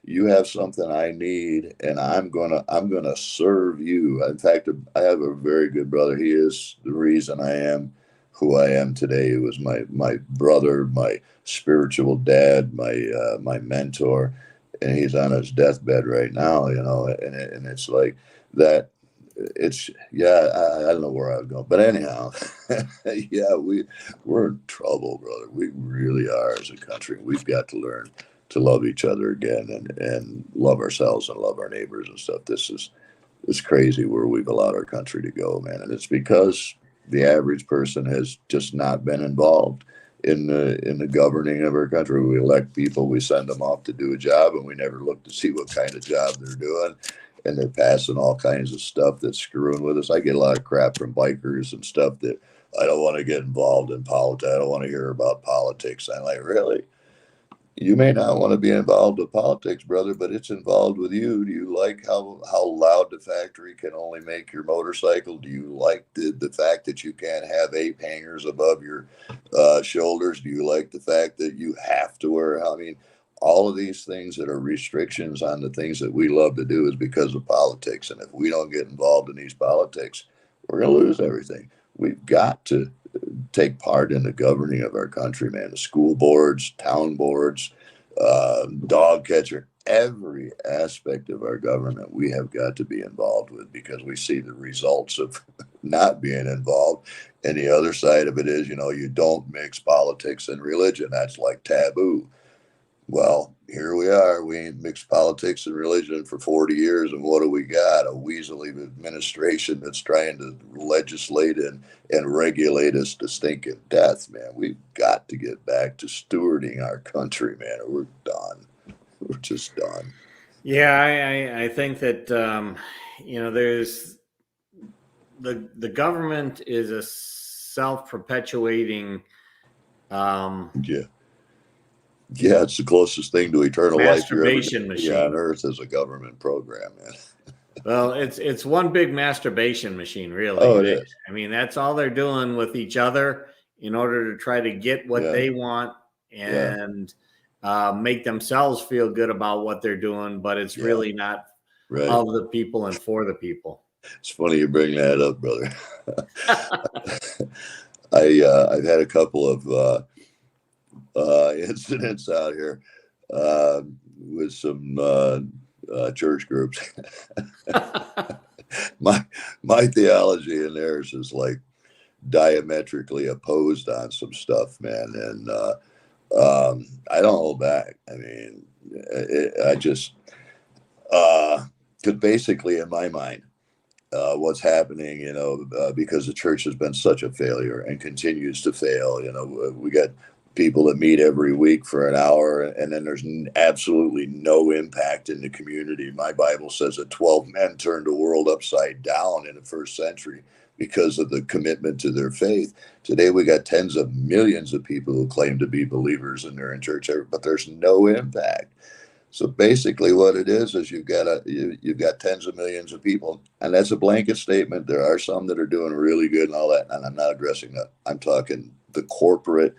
You have something I need, and I'm gonna serve you. In fact, I have a very good brother. He is the reason I am who I am today. He was my brother, my spiritual dad, my mentor, and he's on his deathbed right now, you know, and it's like that. It's I don't know where I was going, but anyhow, yeah, we're in trouble, brother. We really are as a country. We've got to learn to love each other again and love ourselves and love our neighbors and stuff. It's crazy where we've allowed our country to go, man, and it's because the average person has just not been involved in the governing of our country. We elect people, we send them off to do a job, and we never look to see what kind of job they're doing. And they're passing all kinds of stuff that's screwing with us. I get a lot of crap from bikers and stuff that I don't want to get involved in politics. I don't want to hear about politics. I'm like, really? You may not want to be involved with politics, brother, but it's involved with you. Do you like how loud the factory can only make your motorcycle? Do you like the fact that you can't have 8 hangers above your shoulders? Do you like the fact that you have to wear, I mean, all of these things that are restrictions on the things that we love to do is because of politics. And if we don't get involved in these politics, we're going to lose everything. We've got to take part in the governing of our country, man. The school boards, town boards, dog catcher, every aspect of our government we have got to be involved with, because we see the results of not being involved. And the other side of it is, you know, you don't mix politics and religion. That's like taboo. Well, here we are. We ain't mixed politics and religion for 40 years. And what do we got? A weaselly administration that's trying to legislate and regulate us to stinking death, man. We've got to get back to stewarding our country, man, or we're done. We're just done. Yeah, I think that, you know, there's the government is a self-perpetuating Yeah, it's the closest thing to eternal life you're ever masturbation machine on earth as a government program, man. Well, it's one big masturbation machine, really. Oh, it is. I mean, that's all they're doing with each other in order to try to get what they want and make themselves feel good about what they're doing. But it's really not of the people and for the people. It's funny you bring that up, brother. I've had a couple of incidents out here with some church groups. my theology and theirs is like diametrically opposed on some stuff, man. And I don't hold back. I mean, I just because basically in my mind, what's happening, because the church has been such a failure and continues to fail. We got people that meet every week for an hour, and then there's absolutely no impact in the community. My Bible says that 12 men turned the world upside down in the first century because of the commitment to their faith. Today, we got tens of millions of people who claim to be believers and they're in church, but there's no impact. So basically, what it is you've got tens of millions of people, and that's a blanket statement. There are some that are doing really good and all that, and I'm not addressing that. I'm talking the corporate,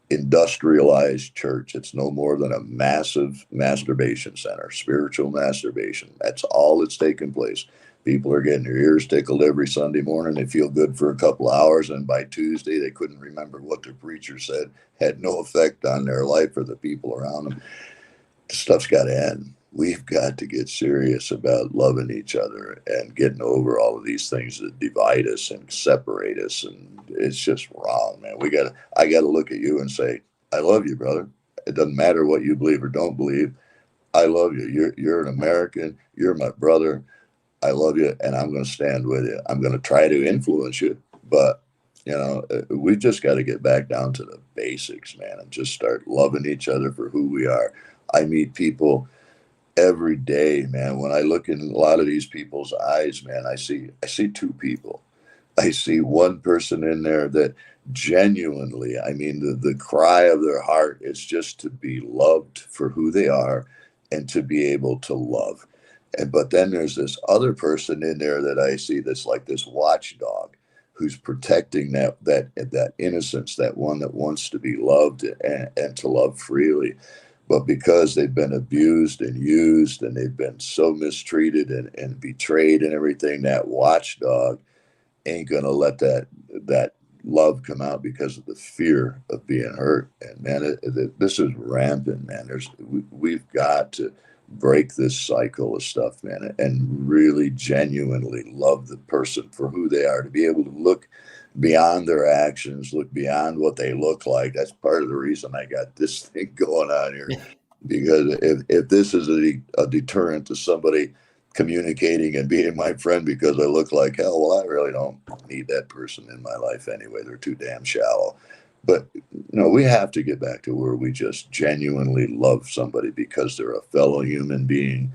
industrialized church. It's no more than a massive masturbation center, spiritual masturbation. That's all that's taking place. People are getting their ears tickled every Sunday morning. They feel good for a couple of hours, and by Tuesday, they couldn't remember what their preacher said. Had no effect on their life or the people around them. Stuff's got to end. We've got to get serious about loving each other and getting over all of these things that divide us and separate us. And it's just wrong, man. I got to look at you and say, I love you, brother. It doesn't matter what you believe or don't believe. I love you. You're an American. You're my brother. I love you, and I'm going to stand with you. I'm going to try to influence you, but we've just got to get back down to the basics, man, and just start loving each other for who we are. I meet people every day, man. When I look in a lot of these people's eyes, man, I see two people. I see one person in there that genuinely, I mean, the cry of their heart is just to be loved for who they are and to be able to love. But then there's this other person in there that I see that's like this watchdog who's protecting that innocence, that one that wants to be loved and to love freely. But because they've been abused and used and they've been so mistreated and betrayed and everything, that watchdog ain't going to let that love come out because of the fear of being hurt. And man, this is rampant, man. We've got to break this cycle of stuff, man, and really genuinely love the person for who they are, to be able to look beyond their actions, look beyond what they look like. That's part of the reason I got this thing going on here. Because if this is a deterrent to somebody communicating and being my friend because I look like hell, well, I really don't need that person in my life anyway. They're too damn shallow. But we have to get back to where we just genuinely love somebody because they're a fellow human being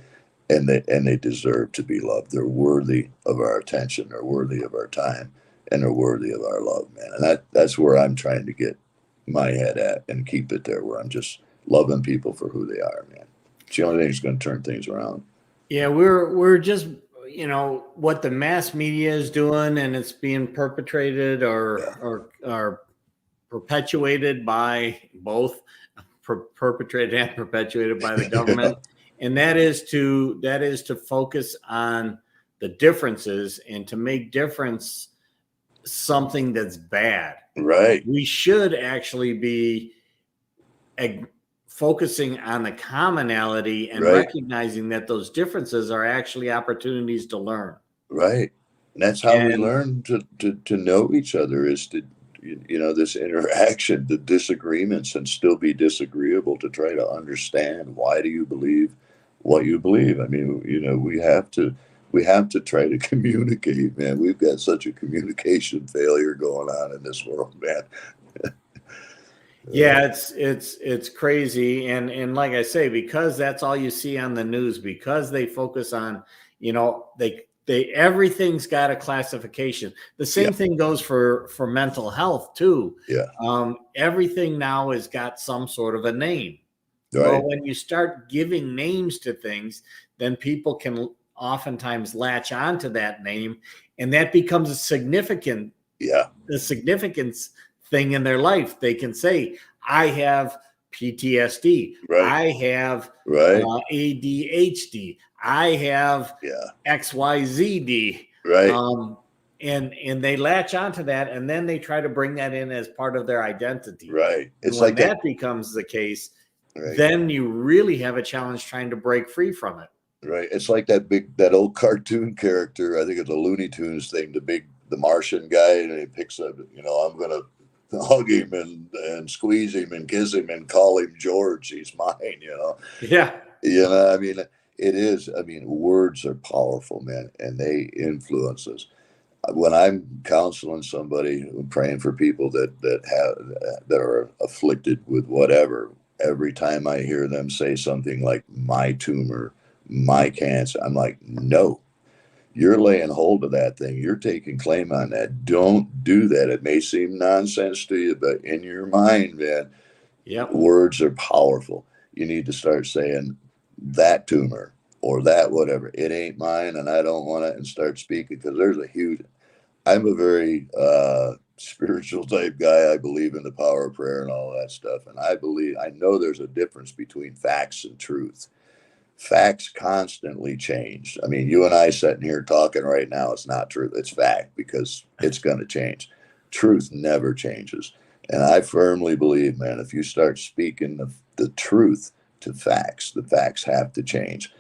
and they deserve to be loved. They're worthy of our attention. They're worthy of our time. And they're worthy of our love, man. And that's where I'm trying to get my head at and keep it there, where I'm just loving people for who they are, man. It's the only thing that's going to turn things around. Yeah, we're just, what the mass media is doing, and it's being perpetrated or perpetuated by both perpetrated and perpetuated by the government. Yeah. And that is to focus on the differences and to make difference something that's bad. Right. We should actually be focusing on the commonality and recognizing that those differences are actually opportunities to learn. Right. And that's how we learn to know each other, is to, this interaction, the disagreements, and still be disagreeable, to try to understand, why do you believe what you believe? I mean, we have to try to communicate, man. We've got such a communication failure going on in this world, man. Yeah, it's crazy. And like I say, because that's all you see on the news, because they focus on, they everything's got a classification. The same thing goes for mental health too. Yeah. Everything now has got some sort of a name. Right. Well, when you start giving names to things, then people can oftentimes latch onto that name, and that becomes a significance thing in their life. They can say, I have PTSD. Right. I have ADHD. I have XYZD. Right. and they latch onto that, and then they try to bring that in as part of their identity. Right. It's when like that becomes the case, right, then you really have a challenge trying to break free from it. Right. It's like that old cartoon character. I think it's a Looney Tunes thing. The Martian guy, and he picks up. I'm gonna hug him and squeeze him and kiss him and call him George. He's mine. Yeah. I mean, it is. I mean, words are powerful, man, and they influence us. When I'm counseling somebody, praying for people that are afflicted with whatever, every time I hear them say something like my tumor, my cancer, I'm like, no, you're laying hold of that thing. You're taking claim on that. Don't do that. It may seem nonsense to you, but in your mind, man, words are powerful. You need to start saying that tumor or that whatever. It ain't mine, and I don't want it, and start speaking, because there's a huge. I'm a very spiritual type guy. I believe in the power of prayer and all that stuff, and I know there's a difference between facts and truth. Facts constantly change. I mean, you and I sitting here talking right now, it's not true. It's fact, because it's going to change. Truth never changes. And I firmly believe, man, if you start speaking the truth to facts, the facts have to change.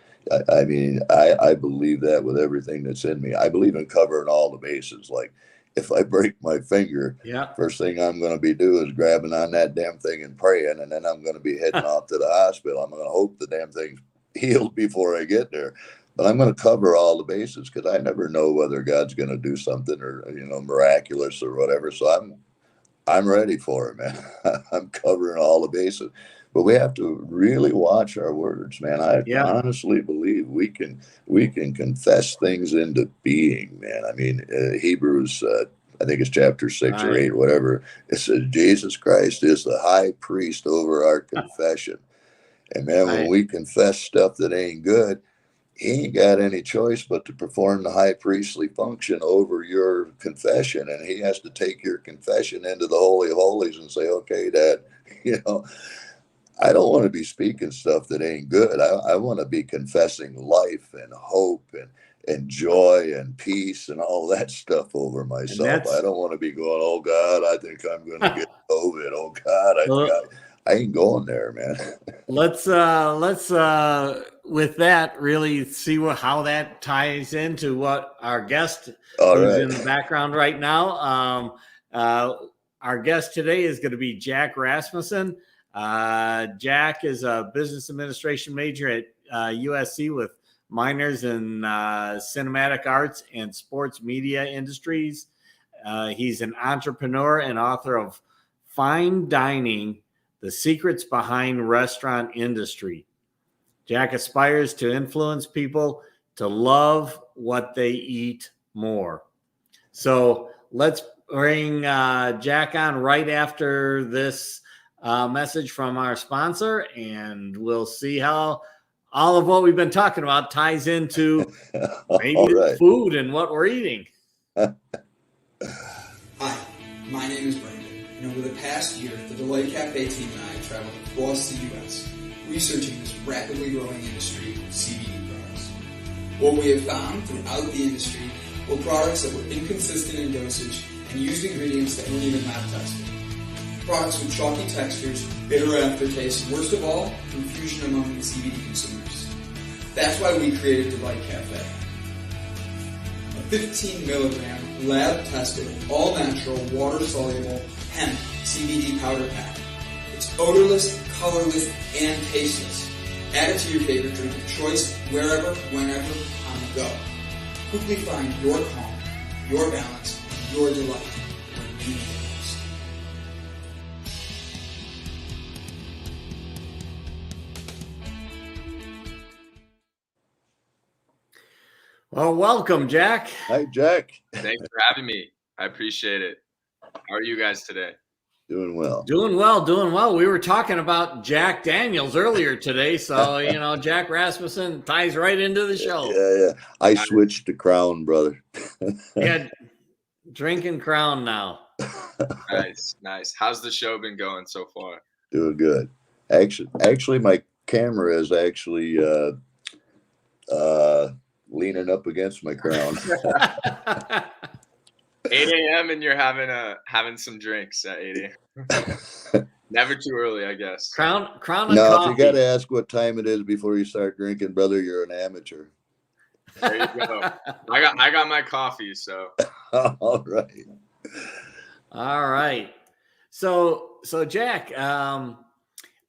I mean, I believe that with everything that's in me. I believe in covering all the bases. Like, if I break my finger, first thing I'm going to be doing is grabbing on that damn thing and praying, and then I'm going to be heading off to the hospital. I'm going to hope the damn thing's healed before I get there. But I'm going to cover all the bases, because I never know whether God's going to do something or miraculous or whatever. So I'm ready for it, man. I'm covering all the bases. But we have to really watch our words, man. I honestly believe we can confess things into being, man. I mean, Hebrews, I think it's chapter 6 or 8, whatever. It says Jesus Christ is the high priest over our confession. And man, when we confess stuff that ain't good, he ain't got any choice but to perform the high priestly function over your confession. And he has to take your confession into the Holy of Holies and say, okay, Dad, I don't want to be speaking stuff that ain't good. I want to be confessing life and hope and joy and peace and all that stuff over myself. I don't want to be going, oh God, I think I'm going to get COVID. Oh God, I ain't going there, man. Let's with that really see how that ties into what our guest who's in the background right now. Our guest today is going to be Jack Rasmussen. Jack is a business administration major at USC with minors in cinematic arts and sports media industries. He's an entrepreneur and author of Fine Dining: The Secrets Behind Restaurant Industry. Jack aspires to influence people to love what they eat more. So let's bring Jack on right after this message from our sponsor, and we'll see how all of what we've been talking about ties into maybe food and what we're eating. Hi, my name is Brandon, and over the past year, the Delight Cafe team and I traveled across the U.S. researching this rapidly growing industry of CBD products. What we have found throughout the industry were products that were inconsistent in dosage and used ingredients that weren't even lab tested. Products with chalky textures, bitter aftertaste, and worst of all, confusion among the CBD consumers. That's why we created Delight Cafe. A 15 milligram, lab-tested, all-natural, water-soluble hemp CBD powder pack. It's odorless, colorless, and tasteless. Add it to your favorite drink of choice, wherever, whenever, on the go. Quickly find your calm, your balance, your delight when you need it most. Well, welcome, Jack. Hi, Jack. Thanks for having me. I appreciate it. How are you guys today? Doing well. Doing well. We were talking about Jack Daniels earlier today, so Jack Rasmussen ties right into the show. Yeah. I switched to Crown, brother. Yeah, drinking Crown now. Nice. How's the show been going so far? Doing good. Actually, my camera is actually leaning up against my Crown. a.m. and you're having some drinks at 8 a.m. Never too early, I guess. Crown of No, if coffee. you got to ask what time it is before you start drinking, brother, you're an amateur. There you go. I got my coffee, so. All right. All right. So Jack,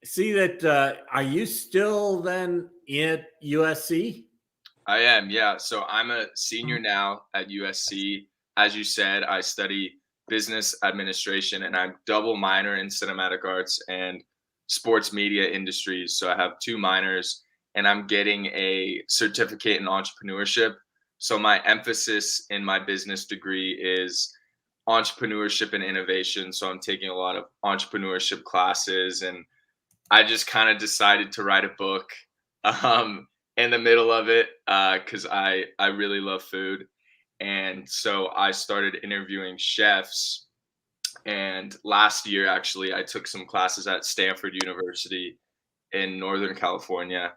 see that are you still then at USC? I am, yeah. So I'm a senior now at USC. As you said, I study business administration and I'm double minor in cinematic arts and sports media industries. So I have 2 minors and I'm getting a certificate in entrepreneurship. So my emphasis in my business degree is entrepreneurship and innovation. So I'm taking a lot of entrepreneurship classes and I just kind of decided to write a book um, in the middle of it because I really love food. And so I started interviewing chefs. And last year, actually, I took some classes at Stanford University in Northern California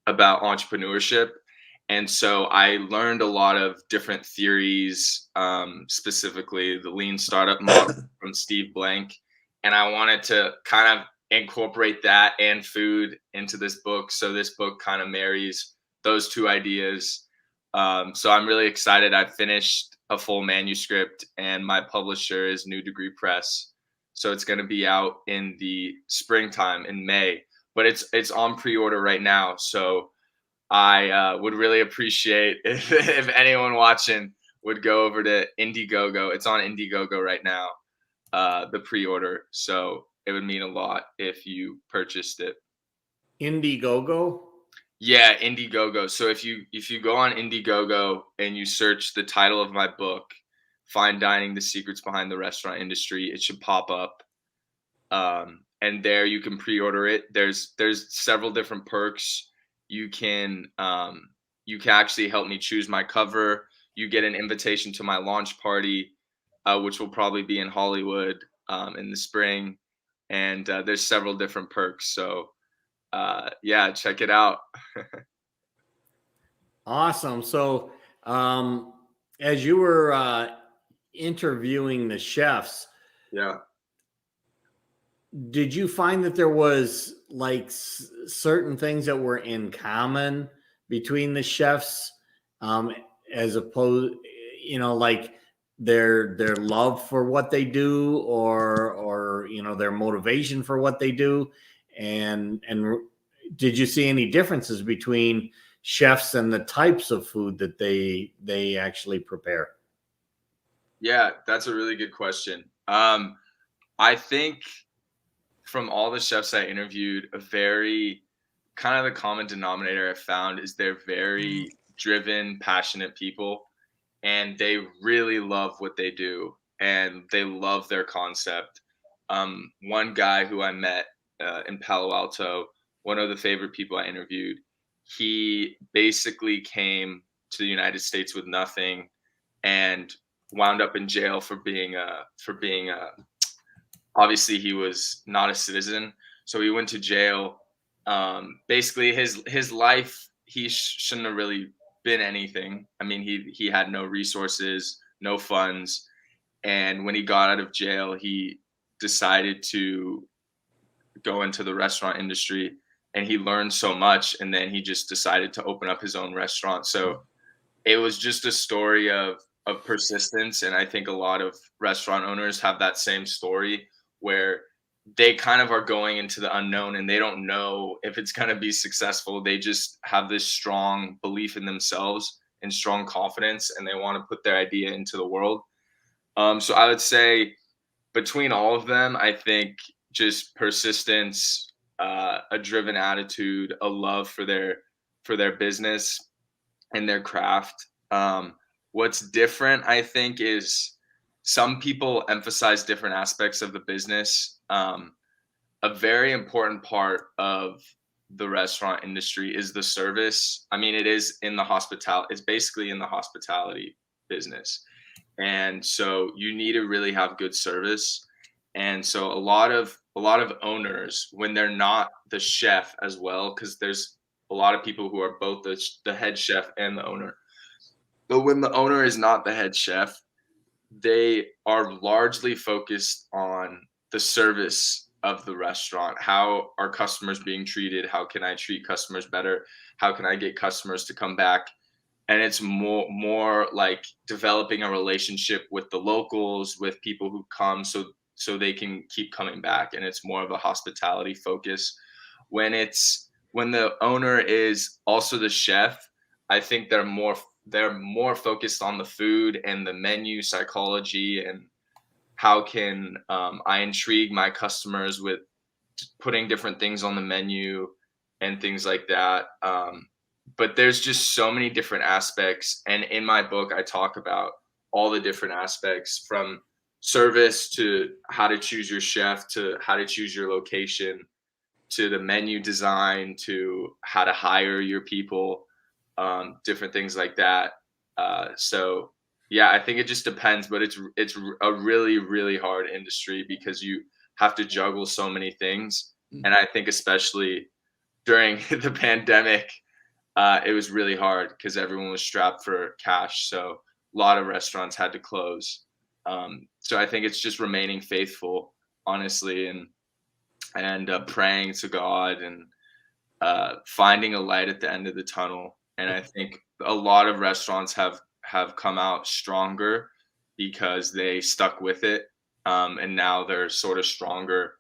about entrepreneurship. And so I learned a lot of different theories, specifically the lean startup model from Steve Blank. And I wanted to kind of incorporate that and food into this book. So this book kind of marries those 2 ideas. So I'm really excited. I finished a full manuscript and my publisher is New Degree Press. So it's going to be out in the springtime in May, but it's on pre-order right now. So I would really appreciate if anyone watching would go over to Indiegogo. It's on Indiegogo right now, the pre-order. So it would mean a lot if you purchased it. Indiegogo? Yeah, Indiegogo. So if you go on Indiegogo and you search the title of my book, Fine Dining: The Secrets Behind the Restaurant Industry, it should pop up. And there you can pre-order it. There's several different perks. You can actually help me choose my cover. You get an invitation to my launch party, which will probably be in Hollywood in the spring. And there's several different perks. So yeah, check it out. Awesome. So as you were interviewing the chefs, Yeah. did you find that there was like certain things that were in common between the chefs, as opposed, like their love for what they do, or their motivation for what they do, and did you see any differences between chefs and the types of food that they actually prepare? Yeah, that's a really good question. I think from all the chefs I interviewed, a very kind of the common denominator I found is they're very driven, passionate people, and they really love what they do and they love their concept. One guy who I met in Palo Alto, one of the favorite people I interviewed, he basically came to the United States with nothing and wound up in jail for being obviously he was not a citizen, so he went to jail. Basically his life, he shouldn't have really been anything. I mean, he had no resources, no funds, and when he got out of jail, he decided to go into the restaurant industry, and he learned so much, and then he just decided to open up his own restaurant. So it was just a story of persistence, and I think a lot of restaurant owners have that same story where they kind of are going into the unknown and they don't know if it's going to be successful. They just have this strong belief in themselves and strong confidence, and they want to put their idea into the world. So I would say between all of them, I think just persistence, a driven attitude, a love for their business and their craft. What's different, I think, is some people emphasize different aspects of the business. A very important part of the restaurant industry is the service. I mean, it is in the hospitality. It's basically in the hospitality business. And so you need to really have good service. And so a lot of owners, when they're not the chef as well, because there's a lot of people who are both the head chef and the owner. But when the owner is not the head chef, they are largely focused on the service of the restaurant. How are customers being treated? How can I treat customers better? How can I get customers to come back? And it's more like developing a relationship with the locals, with people who come, so they can keep coming back. And it's more of a hospitality focus. When the owner is also the chef, I think they're more focused on the food and the menu psychology, and how can I intrigue my customers with putting different things on the menu and things like that. But there's just so many different aspects. And in my book, I talk about all the different aspects, from service to how to choose your chef, to how to choose your location, to the menu design, to how to hire your people, different things like that. So yeah, I think it just depends, but it's a really, really hard industry because you have to juggle so many things. And I think especially during the pandemic, it was really hard because everyone was strapped for cash. So a lot of restaurants had to close. So I think it's just remaining faithful, honestly, and praying to God, and finding a light at the end of the tunnel. And I think a lot of restaurants have come out stronger because they stuck with it, and now they're sort of stronger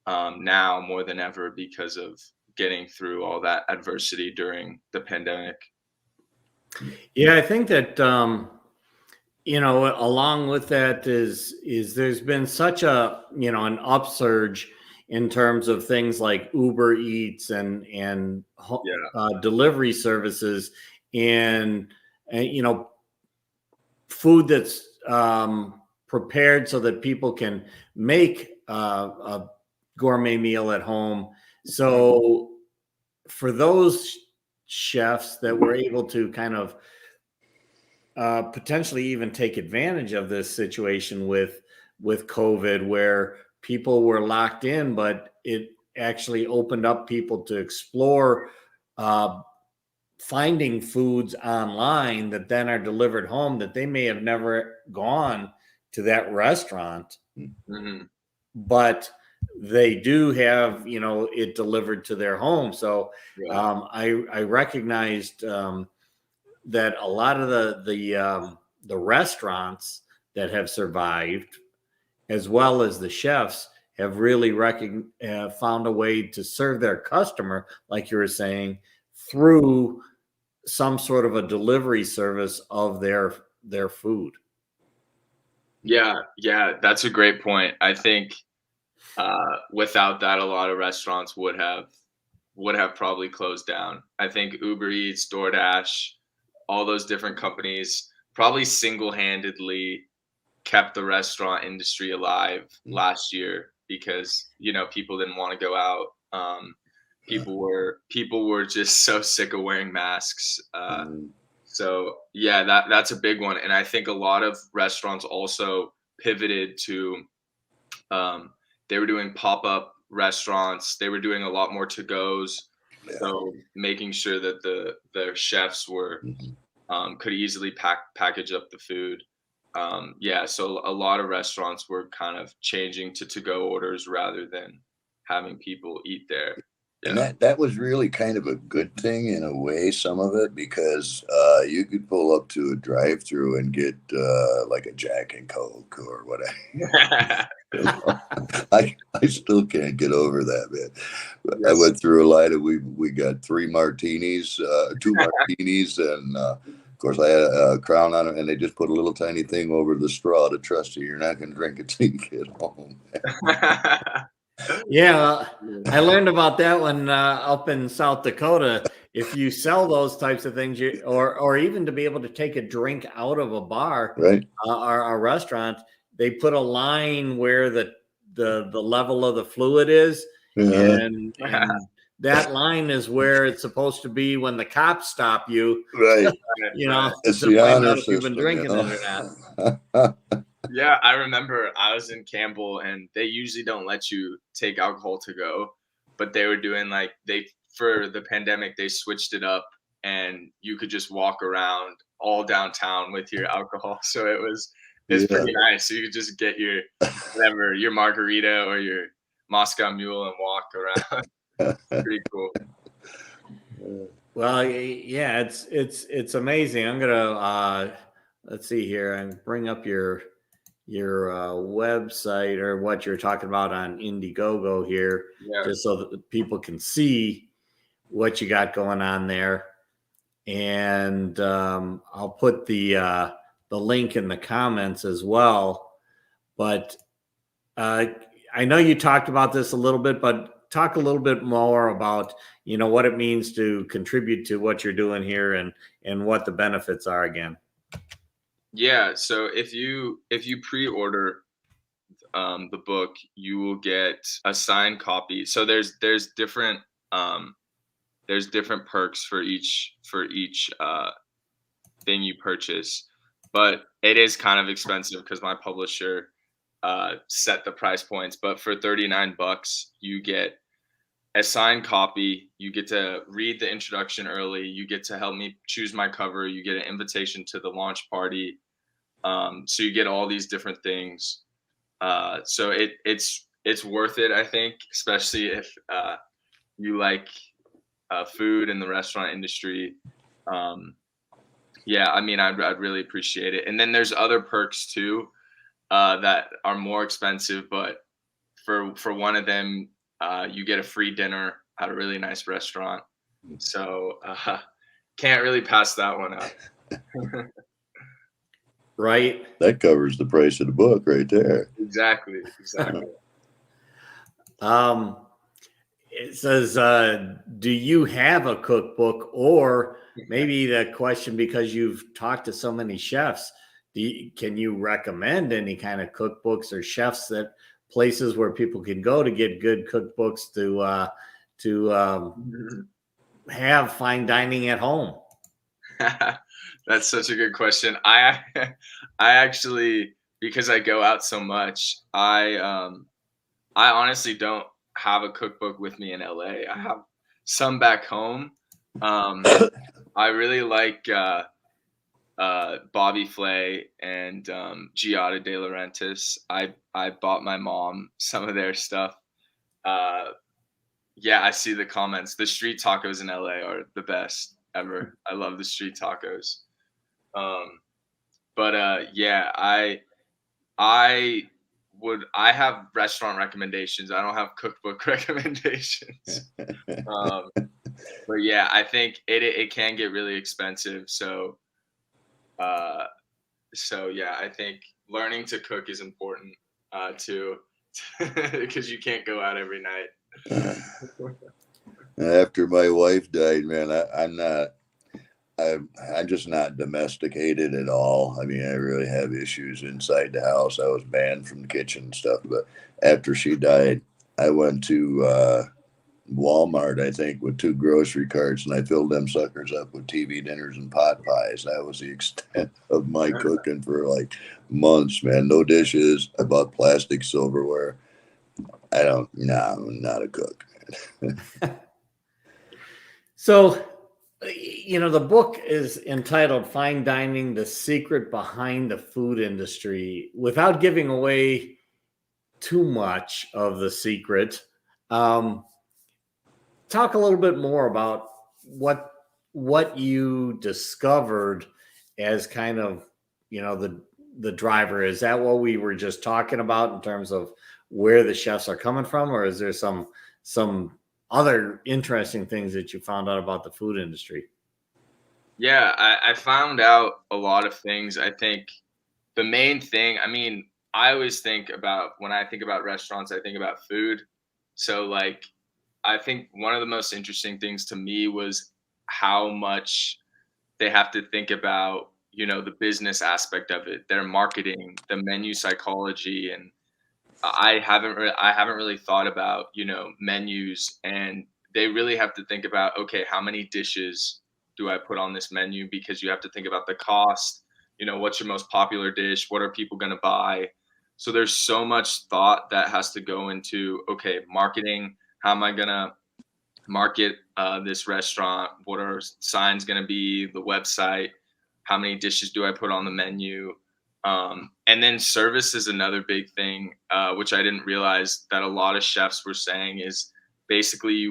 now more than ever because of getting through all that adversity during the pandemic. Yeah, I think that along with that is there's been such a an upsurge in terms of things like Uber Eats and Yeah. delivery services, and food that's prepared so that people can make a gourmet meal at home. So for those chefs that were able to kind of potentially even take advantage of this situation with COVID, where people were locked in, but it actually opened up people to explore finding foods online that then are delivered home, that they may have never gone to that restaurant, Mm-hmm. but they do have it delivered to their home. So Yeah. I recognized that a lot of the restaurants that have survived, as well as the chefs, have really found a way to serve their customer, like you were saying, through some sort of a delivery service of their food. Yeah, that's a great point. I think without that, a lot of restaurants would have probably closed down. I think Uber Eats, DoorDash, all those different companies probably single-handedly kept the restaurant industry alive last year because people didn't want to go out. People were just so sick of wearing masks. So yeah, that's a big one, and I think a lot of restaurants also pivoted to. They were doing pop-up restaurants. They were doing a lot more to-goes. So making sure that the chefs were could easily package up the food. Yeah, so a lot of restaurants were kind of changing to-go orders rather than having people eat there. And Yeah. that was really kind of a good thing in a way, some of it, because you could pull up to a drive-through and get like a Jack and Coke or whatever. I still can't get over that, man. I Yes. went through a line and we got 3 martinis, 2 martinis, and of course I had a Crown on it, and they just put a little tiny thing over the straw to trust you. You're not going to drink it till you get home. Yeah, I learned about that one up in South Dakota. If you sell those types of things, or even to be able to take a drink out of a bar, Right. Or a restaurant, they put a line where the level of the fluid is, and that line is where it's supposed to be when the cops stop you. Right. It's To the find honor out if you've been system, drinking it or not. Yeah, I remember I was in Campbell, and they usually don't let you take alcohol to go, but they were doing for the pandemic, they switched it up, and you could just walk around all downtown with your alcohol. So It's Yeah. pretty nice. So you could just get your whatever, your margarita or your Moscow Mule and walk around. Pretty cool. Well, yeah, it's amazing. I'm gonna let's see here and bring up your website or what you're talking about on Indiegogo here, Yeah. just so that the people can see what you got going on there. And I'll put the link in the comments as well. But I know you talked about this a little bit, but talk a little bit more about what it means to contribute to what you're doing here and what the benefits are again. Yeah. So if you pre-order the book, you will get a signed copy. So there's different perks for each thing you purchase, but it is kind of expensive because my publisher set the price points. But for $39, you get a signed copy. You get to read the introduction early. You get to help me choose my cover. You get an invitation to the launch party. So you get all these different things. So it's worth it, I think, especially if you like food in the restaurant industry. Yeah, I mean, I'd really appreciate it. And then there's other perks too that are more expensive, but for one of them, you get a free dinner at a really nice restaurant. So can't really pass that one up. Right. That covers the price of the book right there. Exactly. It says, do you have a cookbook? Or maybe the question, because you've talked to so many chefs, can you recommend any kind of cookbooks or chefs, that places where people can go to get good cookbooks to have fine dining at home? That's such a good question. I actually, because I go out so much, I honestly don't have a cookbook with me in LA. I have some back home. I really like Bobby Flay and Giada De Laurentiis. I bought my mom some of their stuff. Yeah, I see the comments. The street tacos in LA are the best ever. I love the street tacos. Yeah, I have restaurant recommendations. I don't have cookbook recommendations. But yeah, I think it can get really expensive. So yeah, I think learning to cook is important too, because you can't go out every night. After my wife died, man, I'm just not domesticated at all. I mean, I really have issues inside the house. I was banned from the kitchen and stuff. But after she died, I went to Walmart, I think, with 2 grocery carts, and I filled them suckers up with TV dinners and pot pies. That was the extent of my cooking for like months, man. No dishes. I bought plastic silverware. I'm not a cook. So, the book is entitled Fine Dining, The Secret Behind the Food Industry. Without giving away too much of the secret, talk a little bit more about what you discovered as kind of, the driver. Is that what we were just talking about in terms of where the chefs are coming from? Or is there some other interesting things that you found out about the food industry? Yeah, I found out a lot of things. I think the main thing, I mean, I always think about, when I think about restaurants, I think about food. So like, I think one of the most interesting things to me was how much they have to think about, the business aspect of it, their marketing, the menu psychology. And I haven't really thought about, menus, and they really have to think about, okay, how many dishes do I put on this menu? Because you have to think about the cost, what's your most popular dish? What are people going to buy? So there's so much thought that has to go into, okay, marketing. How am I going to market this restaurant? What are signs going to be? The website? How many dishes do I put on the menu? And then service is another big thing, which I didn't realize that a lot of chefs were saying is basically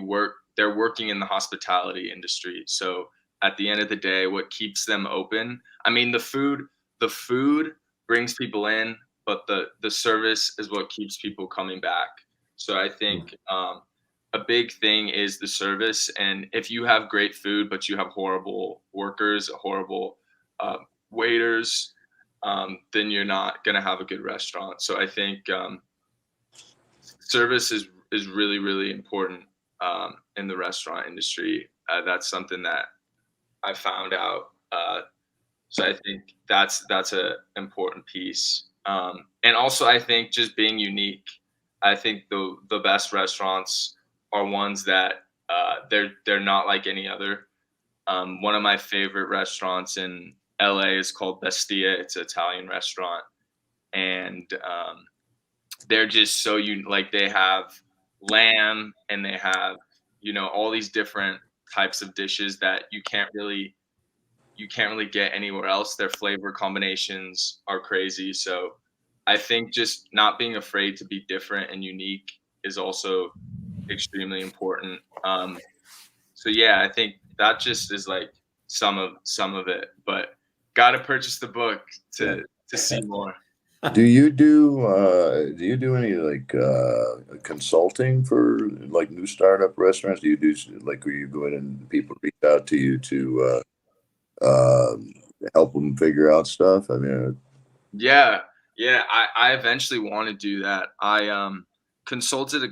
they're working in the hospitality industry. So at the end of the day, what keeps them open, I mean, the food brings people in, but the service is what keeps people coming back. So I think a big thing is the service. And if you have great food, but you have horrible workers, horrible waiters, then you're not going to have a good restaurant. So I think service is really, really important in the restaurant industry. That's something that I found out. So I think that's an important piece. And also, I think just being unique. I think the best restaurants are ones that they're not like any other. One of my favorite restaurants in LA is called Bestia. It's an Italian restaurant, and they're just so like they have lamb and they have all these different types of dishes that you can't really get anywhere else. Their flavor combinations are crazy. So I think just not being afraid to be different and unique is also extremely important. So yeah, I think that just is like some of it, but got to purchase the book to see more. Do you do any like consulting for like new startup restaurants? Do you do like where you go in and people reach out to you to help them figure out stuff? I mean, Yeah, I eventually want to do that. I consulted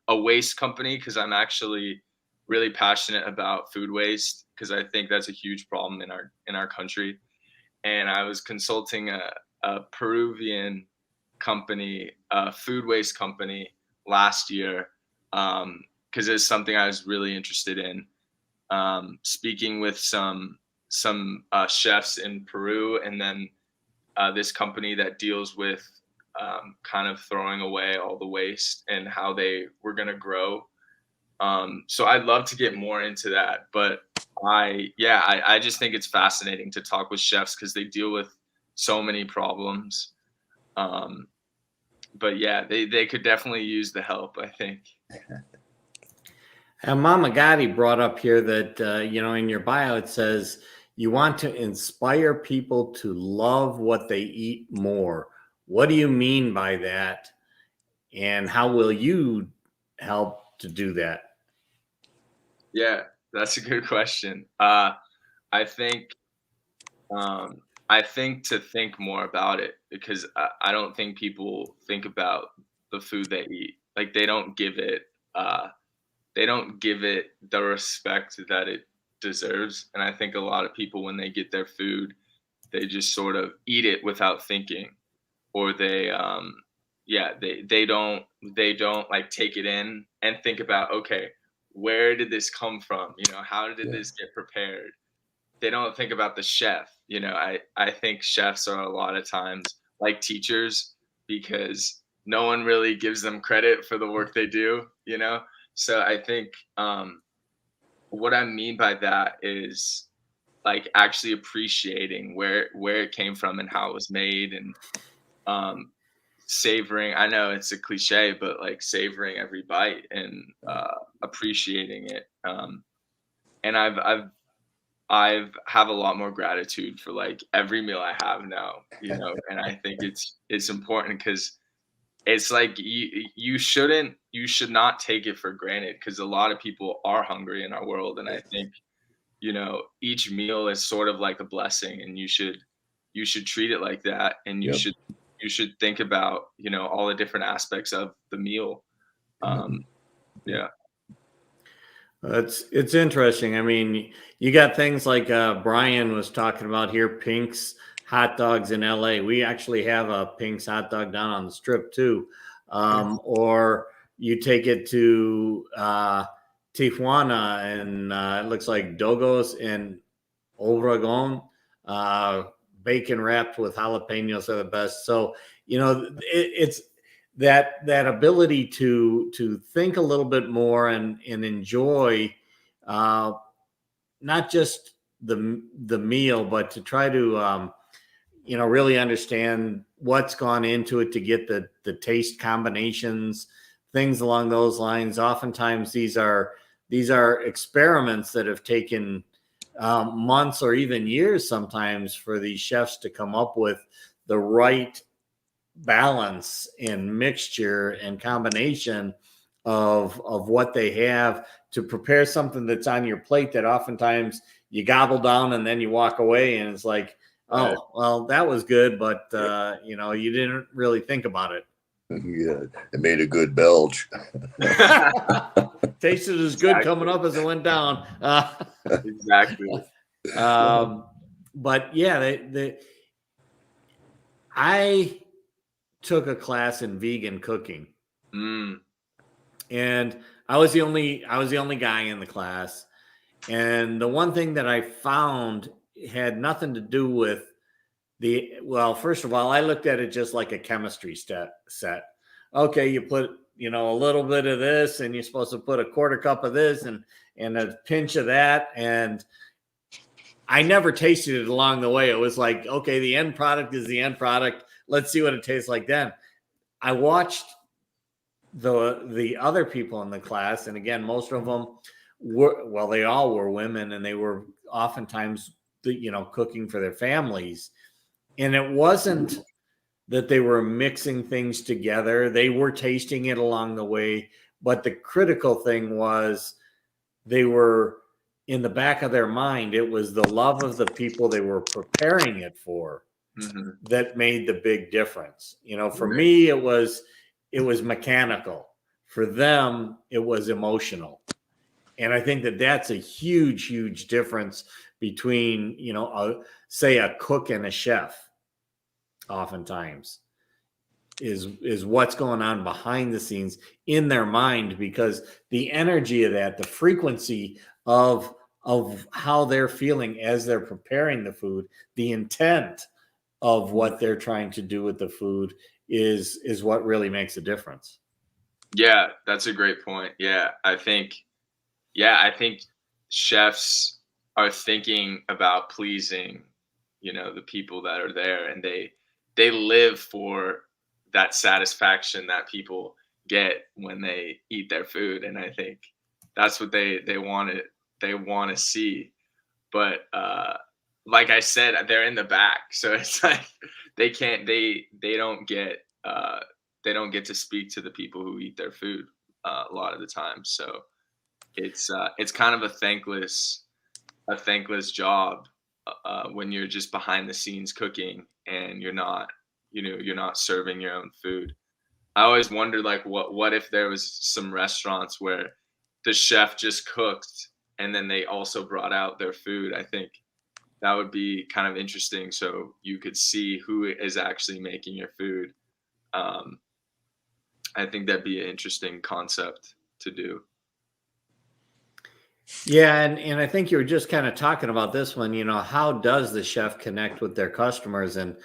a waste company, because I'm actually really passionate about food waste, because I think that's a huge problem in our country. And I was consulting a Peruvian company, a food waste company last year, because it's something I was really interested in. Speaking with some chefs in Peru, and then this company that deals with kind of throwing away all the waste and how they were going to grow. So I'd love to get more into that, but I just think it's fascinating to talk with chefs because they deal with so many problems. But yeah, they could definitely use the help, I think. Mama Gotti brought up here that, in your bio, it says you want to inspire people to love what they eat more. What do you mean by that? And how will you help to do that? Yeah, that's a good question. I think to think more about it, because I don't think people think about the food they eat. Like they don't give it the respect that it deserves. And I think a lot of people, when they get their food, they just sort of eat it without thinking, or they don't like take it in and think about, okay, where did this come from? How did this get prepared? They don't think about the chef. I think chefs are a lot of times like teachers, because no one really gives them credit for the work they do. So I think what I mean by that is like actually appreciating where it came from and how it was made, and savoring. I know it's a cliche, but like savoring every bite and appreciating it. And I've have a lot more gratitude for like every meal I have now, and I think it's important, because it's like you should not take it for granted, because a lot of people are hungry in our world. And I think, each meal is sort of like a blessing, and you should treat it like that. And you should think about, all the different aspects of the meal. Yeah. It's interesting. I mean, you got things like Brian was talking about here, Pink's hot dogs in LA. We actually have a Pink's hot dog down on the Strip too. Or you take it to Tijuana, and it looks like Dogos in Obregon. Bacon wrapped with jalapenos are the best. So, it's that ability to think a little bit more and enjoy not just the meal, but to try to really understand what's gone into it to get the taste combinations, things along those lines. Oftentimes these are experiments that have taken months or even years sometimes for these chefs to come up with the right balance and mixture and combination of what they have to prepare something that's on your plate that oftentimes you gobble down and then you walk away and it's like, oh, well, that was good, but you didn't really think about it. Yeah, it made a good belch. Tasted as good coming up as it went down. Exactly. But yeah, I took a class in vegan cooking, and I was the only guy in the class. And the one thing that I found had nothing to do with first of all, I looked at it just like a chemistry set. Okay, you put a little bit of this, and you're supposed to put a quarter cup of this and a pinch of that, and I never tasted it along the way. It was like, okay, the end product is the end product. Let's see what it tastes like then. I watched the other people in the class, and again, most of them they all were women, and they were oftentimes cooking for their families. And it wasn't that they were mixing things together. They were tasting it along the way. But the critical thing was they were in the back of their mind. It was the love of the people they were preparing it for that made the big difference. For me, it was mechanical. For them, it was emotional. And I think that that's a huge, huge difference between, say a cook and a chef. Oftentimes is what's going on behind the scenes in their mind, because the energy of that, the frequency of how they're feeling as they're preparing the food, the intent of what they're trying to do with the food is what really makes a difference. Yeah, that's a great point. I think chefs are thinking about pleasing, the people that are there, and they live for that satisfaction that people get when they eat their food. And I think that's what they want to see. But like I said, they're in the back, so it's like they don't get to speak to the people who eat their food a lot of the time. So it's kind of a thankless job when you're just behind the scenes cooking and you're not serving your own food. I always wondered, like, what if there was some restaurants where the chef just cooked and then they also brought out their food. I think that would be kind of interesting, so you could see who is actually making your food. I think that'd be an interesting concept to do. Yeah, and I think you were just kind of talking about this one, how does the chef connect with their customers? And,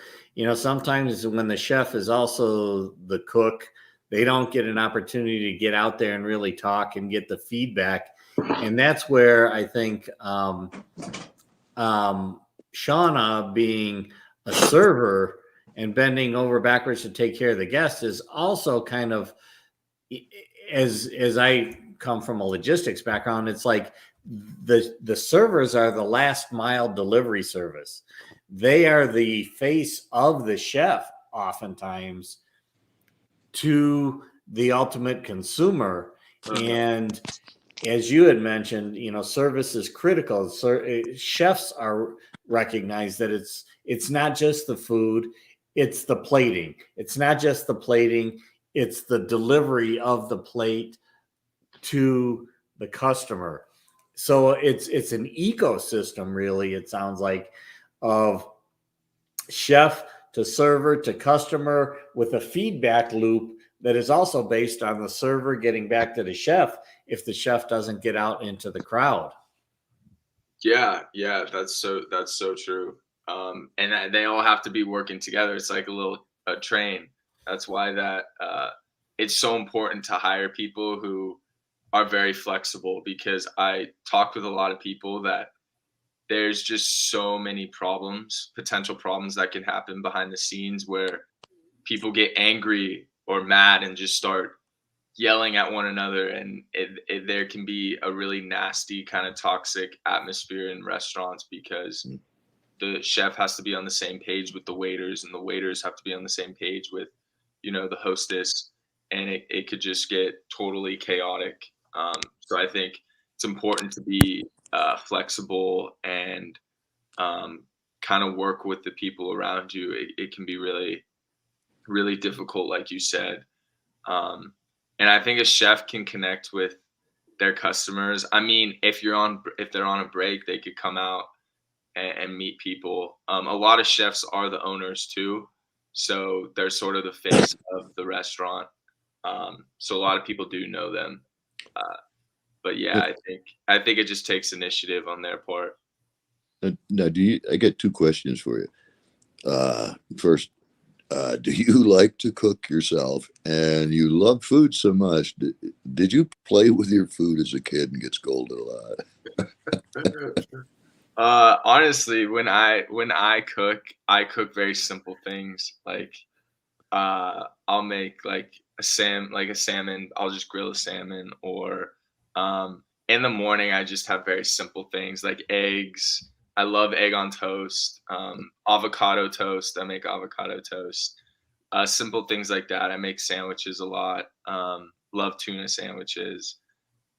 sometimes when the chef is also the cook, they don't get an opportunity to get out there and really talk and get the feedback. And that's where I think Shauna, being a server and bending over backwards to take care of the guests, is also kind of, as I come from a logistics background, it's like the servers are the last mile delivery service. They are the face of the chef oftentimes to the ultimate consumer. And as you had mentioned, service is critical. Chefs are recognized that it's not just the food, it's the plating. It's not just the plating, it's the delivery of the plate to the customer. So it's an ecosystem, really, it sounds like, of chef to server to customer, with a feedback loop that is also based on the server getting back to the chef if the chef doesn't get out into the crowd. Yeah, that's so true. And they all have to be working together. It's like a train. That's why it's so important to hire people who are very flexible, because I talk with a lot of people that there's just so many potential problems that can happen behind the scenes where people get angry or mad and just start yelling at one another, and there can be a really nasty kind of toxic atmosphere in restaurants because the chef has to be on the same page with the waiters, and the waiters have to be on the same page with, the hostess, and it could just get totally chaotic. So I think it's important to be flexible and kind of work with the people around you. It can be really, really difficult, like you said. And I think a chef can connect with their customers. I mean, if they're on a break, they could come out and meet people. A lot of chefs are the owners too, so they're sort of the face of the restaurant. So a lot of people do know them. But yeah, I think it just takes initiative on their part. Now, I get two questions for you. First, do you like to cook yourself? And you love food so much. Did you play with your food as a kid and get scolded a lot? Honestly, when I cook, I cook very simple things. Like I'll make like a salmon. I'll just grill a salmon, or in the morning I just have very simple things like eggs. I love egg on toast, avocado toast. I make avocado toast. Simple things like that. I make sandwiches a lot. Love tuna sandwiches.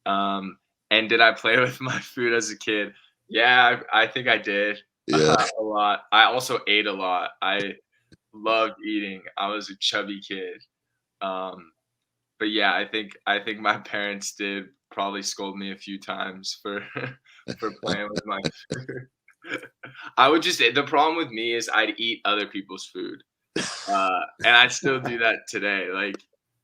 And did I play with my food as a kid? Yeah, I think I did. Yeah. A lot. I also ate a lot. I loved eating. I was a chubby kid. But yeah, I think my parents did probably scold me a few times for for playing with my food. The problem with me is I'd eat other people's food. And I still do that today. Like,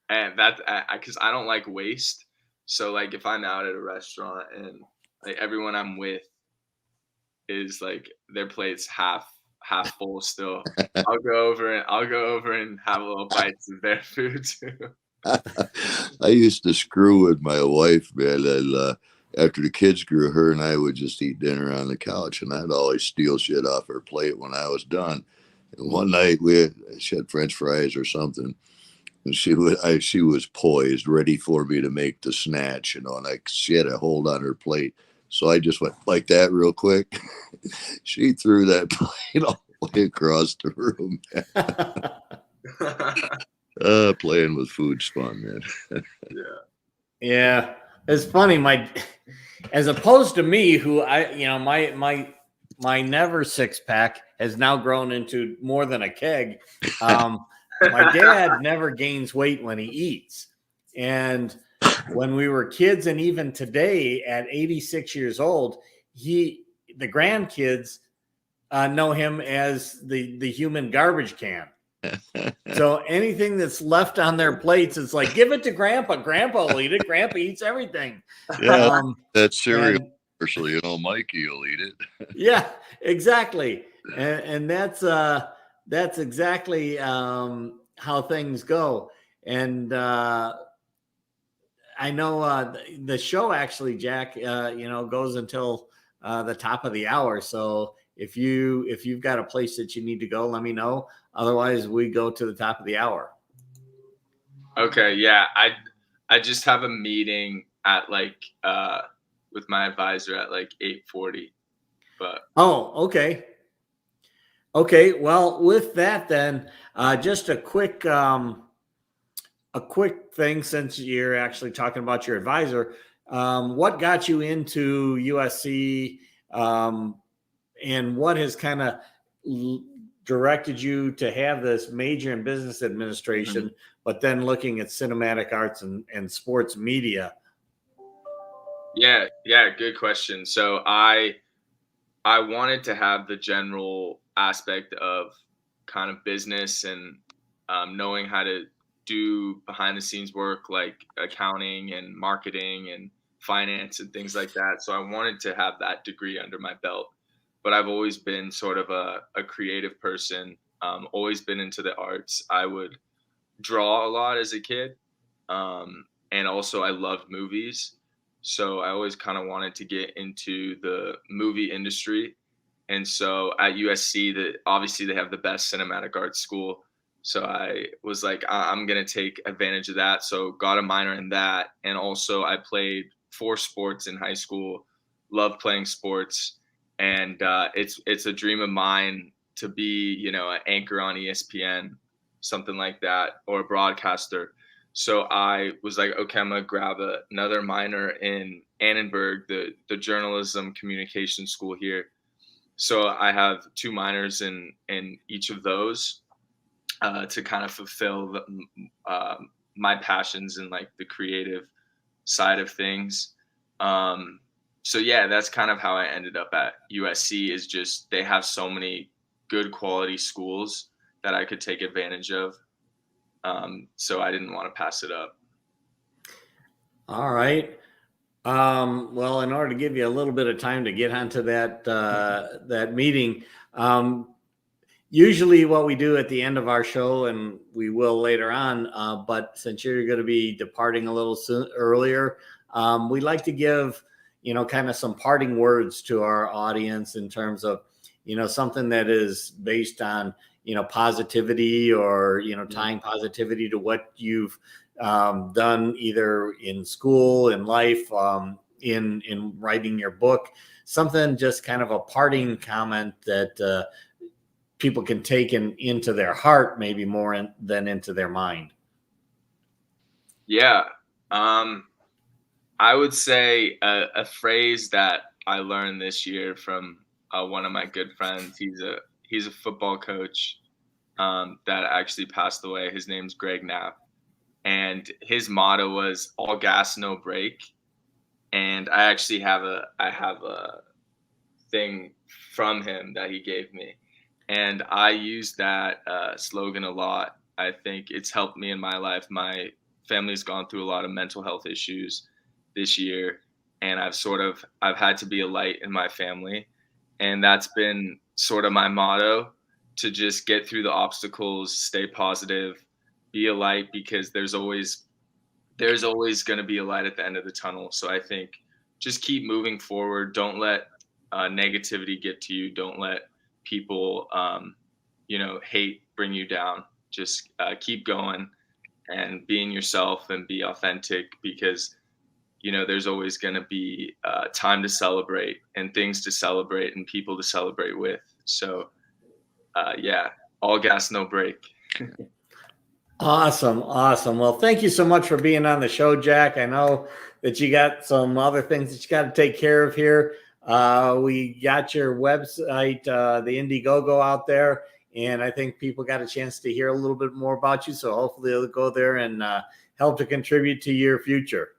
and that because I don't like waste. So like if I'm out at a restaurant and like everyone I'm with is like their plate's half full still, I'll go over and have a little bites of their food too. I used to screw with my wife, man. And, after the kids grew, her and I would just eat dinner on the couch, and I'd always steal shit off her plate when I was done. And one night she had French fries or something, and she was poised, ready for me to make the snatch, and she had a hold on her plate. So I just went like that real quick. She threw that plate all the way across the room. Playing with food's fun, man. Yeah, it's funny. As opposed to me, who my never six pack has now grown into more than a keg. My dad never gains weight when he eats, and when we were kids, and even today at 86 years old, the grandkids know him as the human garbage can. So anything that's left on their plates, it's like, give it to Grandpa. Grandpa will eat it. Grandpa eats everything. Yeah, that cereal commercial, Mikey will eat it. Yeah, exactly. And that's exactly how things go. And I know the show actually, Jack, goes until the top of the hour. So if you've got a place that you need to go, let me know. Otherwise, we go to the top of the hour. Okay, yeah. I just have a meeting at with my advisor at 8:40. But okay. Well, with that, then just a quick thing, since you're actually talking about your advisor. What got you into USC, and what has kind of directed you to have this major in business administration, but then looking at cinematic arts and sports media? Yeah, good question. So I wanted to have the general aspect of kind of business and knowing how to do behind the scenes work like accounting and marketing and finance and things like that. So I wanted to have that degree under my belt. But I've always been sort of a creative person, always been into the arts. I would draw a lot as a kid. And also I loved movies. So I always kind of wanted to get into the movie industry. And so at USC, obviously they have the best cinematic arts school. So I was like, I'm going to take advantage of that. So got a minor in that. And also I played 4 sports in high school, loved playing sports. And it's a dream of mine to be, you know, an anchor on ESPN, something like that, or a broadcaster. So I was like, okay, I'm going to grab another minor in Annenberg, the journalism communication school here. So I have 2 minors in each of those to kind of fulfill my passions in like the creative side of things. So yeah, that's kind of how I ended up at USC. Is just they have so many good quality schools that I could take advantage of. So I didn't want to pass it up. All right. Well, in order to give you a little bit of time to get onto that meeting, usually what we do at the end of our show, and we will later on, but since you're going to be departing a little earlier, we'd like to give, you know, kind of some parting words to our audience in terms of, you know, something that is based on, you know, positivity, or, you know, tying positivity to what you've done either in school, in life, in writing your book, something, just kind of a parting comment that people can take into their heart, maybe more than into their mind. Yeah. I would say a phrase that I learned this year from one of my good friends. He's a football coach that actually passed away. His name's Greg Knapp. And his motto was all gas, no brake. And I actually have a thing from him that he gave me. And I use that slogan a lot. I think it's helped me in my life. My family's gone through a lot of mental health issues this year. And I've had to be a light in my family. And that's been sort of my motto, to just get through the obstacles, stay positive, be a light, because there's always going to be a light at the end of the tunnel. So I think just keep moving forward. Don't let negativity get to you. Don't let people, hate bring you down. Just keep going and being yourself and be authentic, because, you know, there's always going to be time to celebrate and things to celebrate and people to celebrate with. So all gas, no brake. Awesome. Well, thank you so much for being on the show, Jack. I know that you got some other things that you got to take care of here. We got your website, the Indiegogo, out there, and I think people got a chance to hear a little bit more about you. So hopefully they'll go there and help to contribute to your future.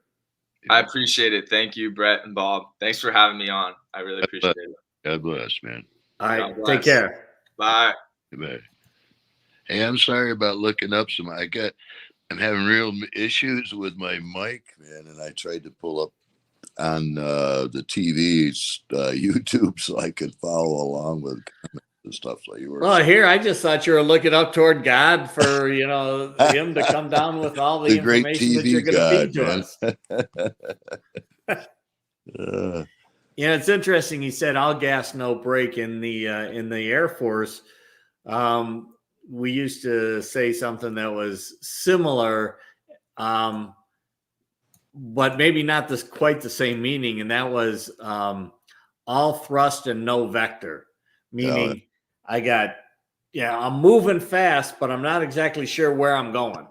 I appreciate it. Thank you, Brett and Bob. Thanks for having me on. I really appreciate it. God bless, man. All right. Take care. Bye. Goodbye. Hey, I'm sorry about looking up some. I'm having real issues with my mic, man, and I tried to pull up on the TV's YouTube so I could follow along with comments and stuff. So you were. Well, here I just thought you were looking up toward God for, you know, him to come down with all the information that you're going to feed to us. You know, it's interesting. He said, "All gas, no brake." In the Air Force, we used to say something that was similar, but maybe not quite the same meaning. And that was all thrust and no vector, meaning I'm moving fast, but I'm not exactly sure where I'm going.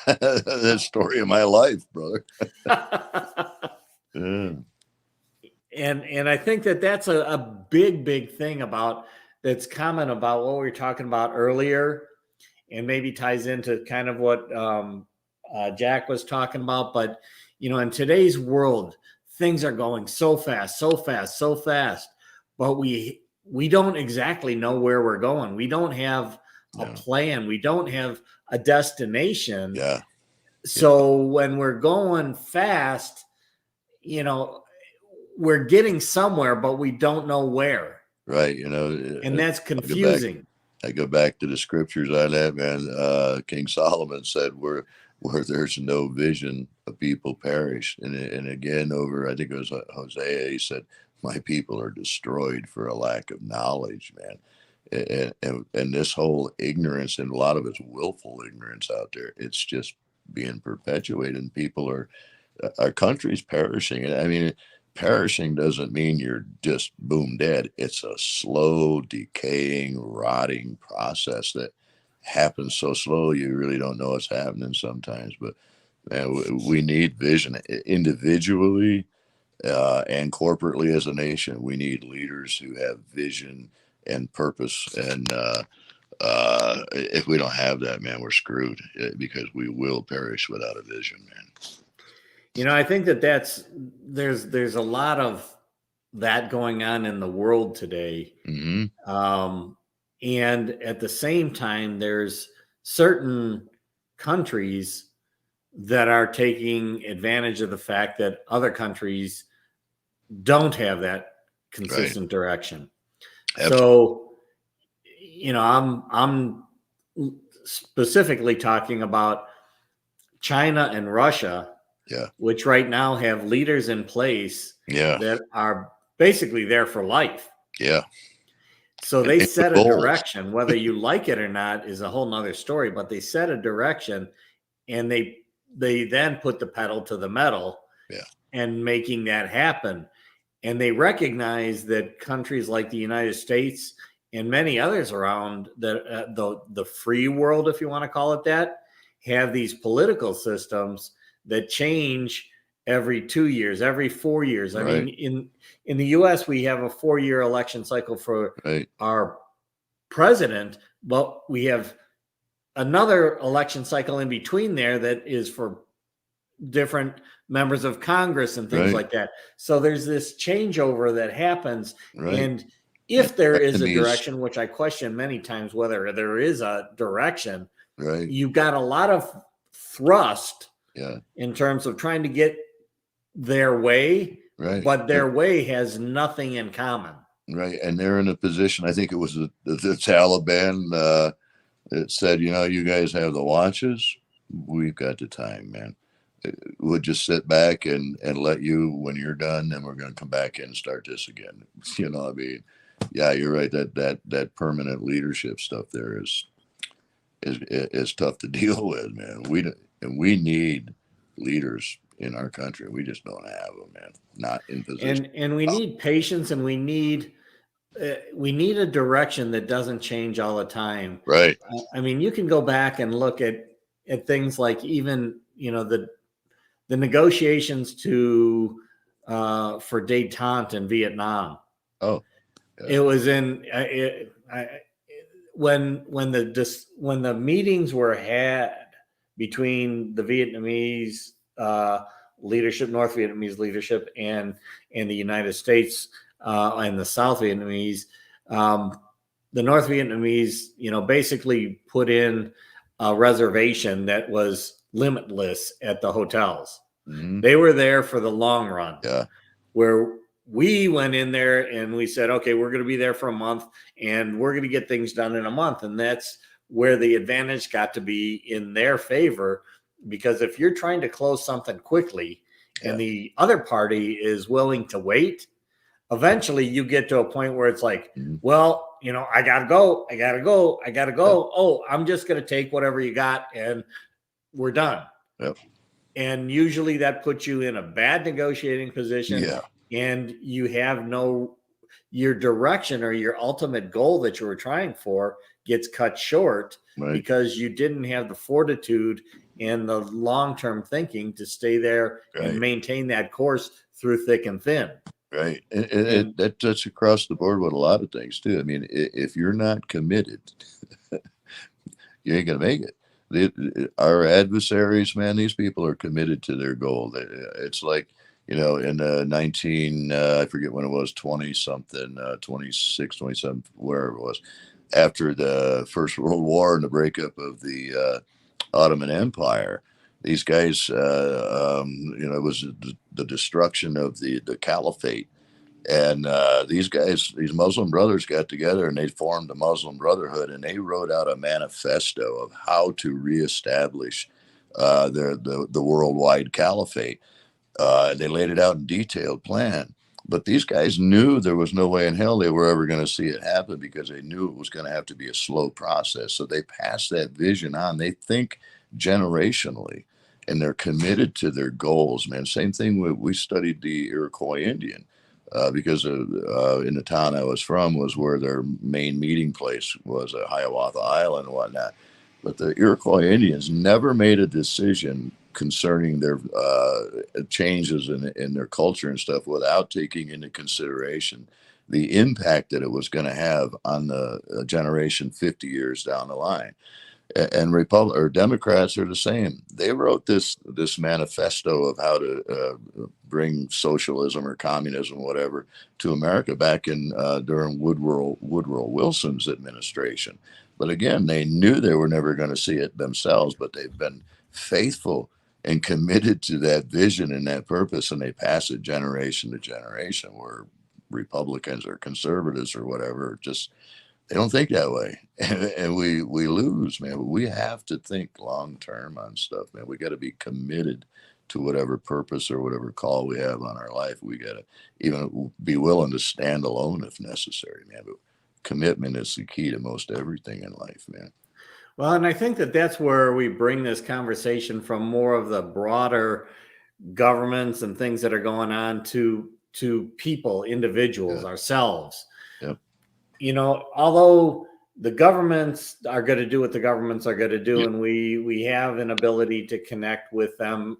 The story of my life, brother. Yeah. And I think that's a big thing that's common about what we were talking about earlier, and maybe ties into kind of what Jack was talking about. But, you know, in today's world, things are going so fast, but we don't exactly know where we're going. We don't have a plan. We don't have a destination. Yeah. So when we're going fast, you know, we're getting somewhere, but we don't know where. Right. You know, and that's confusing. I go back to the scriptures on that, man. King Solomon said, where there's no vision, a people perish. And again, I think it was Hosea, he said, my people are destroyed for a lack of knowledge, man. And this whole ignorance, and a lot of it's willful ignorance out there, it's just being perpetuated, and people are, our country's perishing. I mean, perishing doesn't mean you're just boom dead. It's a slow, decaying, rotting process that happens so slow you really don't know what's happening sometimes. But man, we need vision individually and corporately as a nation. We need leaders who have vision and purpose. And if we don't have that, man, we're screwed, because we will perish without a vision, man. You know, I think there's a lot of that going on in the world today. Mm-hmm. And at the same time, there's certain countries that are taking advantage of the fact that other countries don't have that consistent direction. Absolutely. So, you know, I'm specifically talking about China and Russia, which right now have leaders in place that are basically there for life. Yeah. So they set a direction. Whether you like it or not is a whole nother story, but they set a direction, and they then put the pedal to the metal and making that happen. And they recognize that countries like the United States and many others around the free world, if you want to call it that, have these political systems that change every 2 years, every 4 years. I mean, in the U.S., we have a 4-year election cycle for our president, but we have another election cycle in between there that is for different members of Congress and things like that. So there's this changeover that happens. And if there is a direction, which I question many times whether there is a direction, you've got a lot of thrust in terms of trying to get their way, but their way has nothing in common. And they're in a position, I think it was the Taliban that said, you know, you guys have the watches, we've got the time, man. We'll just sit back and let you, when you're done, then we're going to come back in and start this again. You know, I mean, yeah, you're right. That permanent leadership stuff there is tough to deal with, man. We need leaders in our country. We just don't have them, man. Not in position. And we need patience, and we need a direction that doesn't change all the time. I mean, you can go back and look at things like even, you know, the negotiations for détente in Vietnam. It was in when the meetings were had between the Vietnamese leadership, North Vietnamese leadership, and the United States and the South Vietnamese. The North Vietnamese, you know, basically put in a reservation that was limitless at the hotels. They were there for the long run. Where we went in there and we said, okay, we're going to be there for a month and we're going to get things done in a month. And that's where the advantage got to be in their favor, because if you're trying to close something quickly and the other party is willing to wait, eventually you get to a point where it's like, well, you know, I gotta go. Oh, I'm just going to take whatever you got and we're done. And usually that puts you in a bad negotiating position. And you have your direction or your ultimate goal that you were trying for gets cut short because you didn't have the fortitude and the long-term thinking to stay there and maintain that course through thick and thin. And that's across the board with a lot of things too. I mean, if you're not committed, you ain't gonna make it. Our adversaries, man, these people are committed to their goal. It's like, you know, in I forget when it was, 20 something, 26, 27, wherever it was, after the First World War and the breakup of the Ottoman Empire, these guys, you know, it was the destruction of the caliphate. And these Muslim brothers got together and they formed the Muslim Brotherhood, and they wrote out a manifesto of how to reestablish the worldwide caliphate. They laid it out in detailed plan. But these guys knew there was no way in hell they were ever going to see it happen, because they knew it was going to have to be a slow process. So they pass that vision on. They think generationally, and they're committed to their goals, man. Same thing with, we studied the Iroquois Indian, because in the town I was from was where their main meeting place was, at Hiawatha Island and whatnot. But the Iroquois Indians never made a decision concerning their changes in their culture and stuff without taking into consideration the impact that it was going to have on the generation 50 years down the line. And Republic or Democrats are the same. They wrote this manifesto of how to bring socialism or communism, whatever, to America back in during Woodrow Wilson's administration. But again, they knew they were never going to see it themselves, but they've been faithful and committed to that vision and that purpose, and they pass it generation to generation. Where Republicans or conservatives or whatever, just they don't think that way, and we lose, man. But we have to think long term on stuff, man. We got to be committed to whatever purpose or whatever call we have on our life. We got to even be willing to stand alone if necessary, man. But commitment is the key to most everything in life, man. Well, and I think that that's where we bring this conversation from more of the broader governments and things that are going on to people, individuals, ourselves. Yep. You know, although the governments are going to do what the governments are going to do, Yep. and we have an ability to connect with them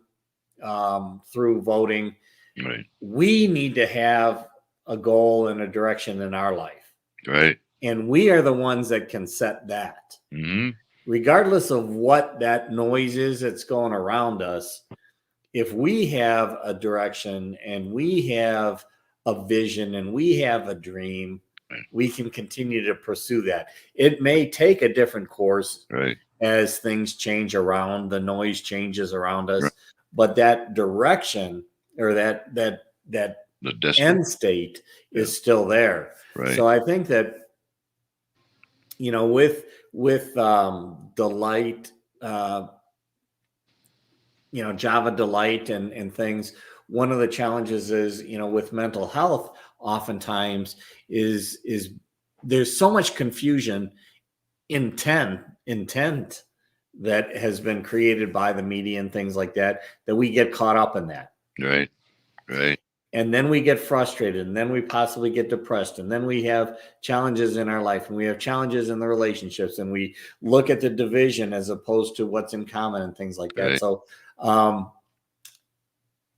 through voting, Right. we need to have a goal and a direction in our life. Right. And we are the ones that can set that. Mm-hmm. Regardless of what that noise is that's going around us, if we have a direction and we have a vision and we have a dream, we can continue to pursue that. It may take a different course, right, as things change around, the noise changes around us, right, but that direction or that the end state is still there. Right. So I think that, you know, with Delight, you know, Java Delight and things, one of the challenges is, you know, with mental health, oftentimes is there's so much confusion, intent that has been created by the media and things like that, that we get caught up in that. Right. Right. And then we get frustrated, and then we possibly get depressed, and then we have challenges in our life, and we have challenges in the relationships, and we look at the division as opposed to what's in common and things like that. Right. So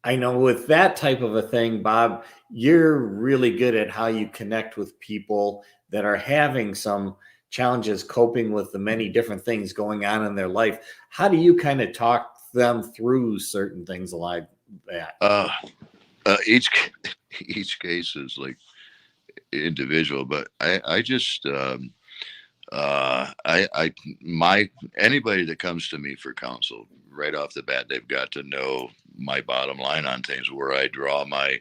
I know with that type of a thing, Bob, you're really good at how you connect with people that are having some challenges coping with the many different things going on in their life. How do you kind of talk them through certain things like that? Each case is like individual, but I just anybody that comes to me for counsel, right off the bat, they've got to know my bottom line on things, where I draw my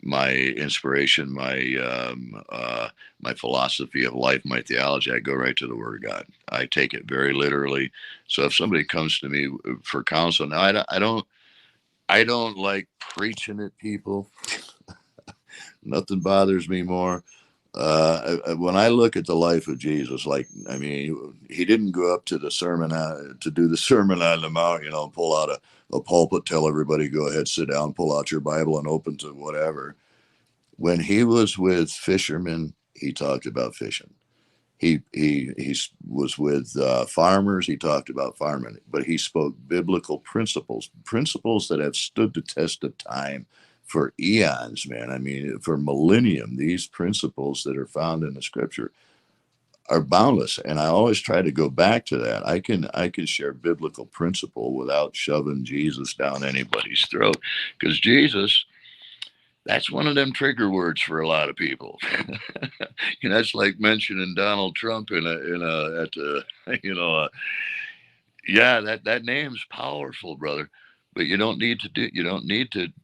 inspiration, my philosophy of life, my theology. I go right to the Word of God. I take it very literally. So if somebody comes to me for counsel, now I don't like preaching at people. Nothing bothers me more. When I look at the life of Jesus, like, I mean, he didn't go up to the sermon to do the Sermon on the Mount, you know, and pull out a pulpit, tell everybody, go ahead, sit down, pull out your Bible and open to whatever. When he was with fishermen, he talked about fishing. He was with farmers. He talked about farming, but he spoke biblical principles that have stood the test of time for eons, man. I mean, for millennium. These principles that are found in the Scripture are boundless, and I always try to go back to that. I can share biblical principle without shoving Jesus down anybody's throat, because Jesus, that's one of them trigger words for a lot of people. And that's like mentioning Donald Trump that name's powerful, brother. But you don't need to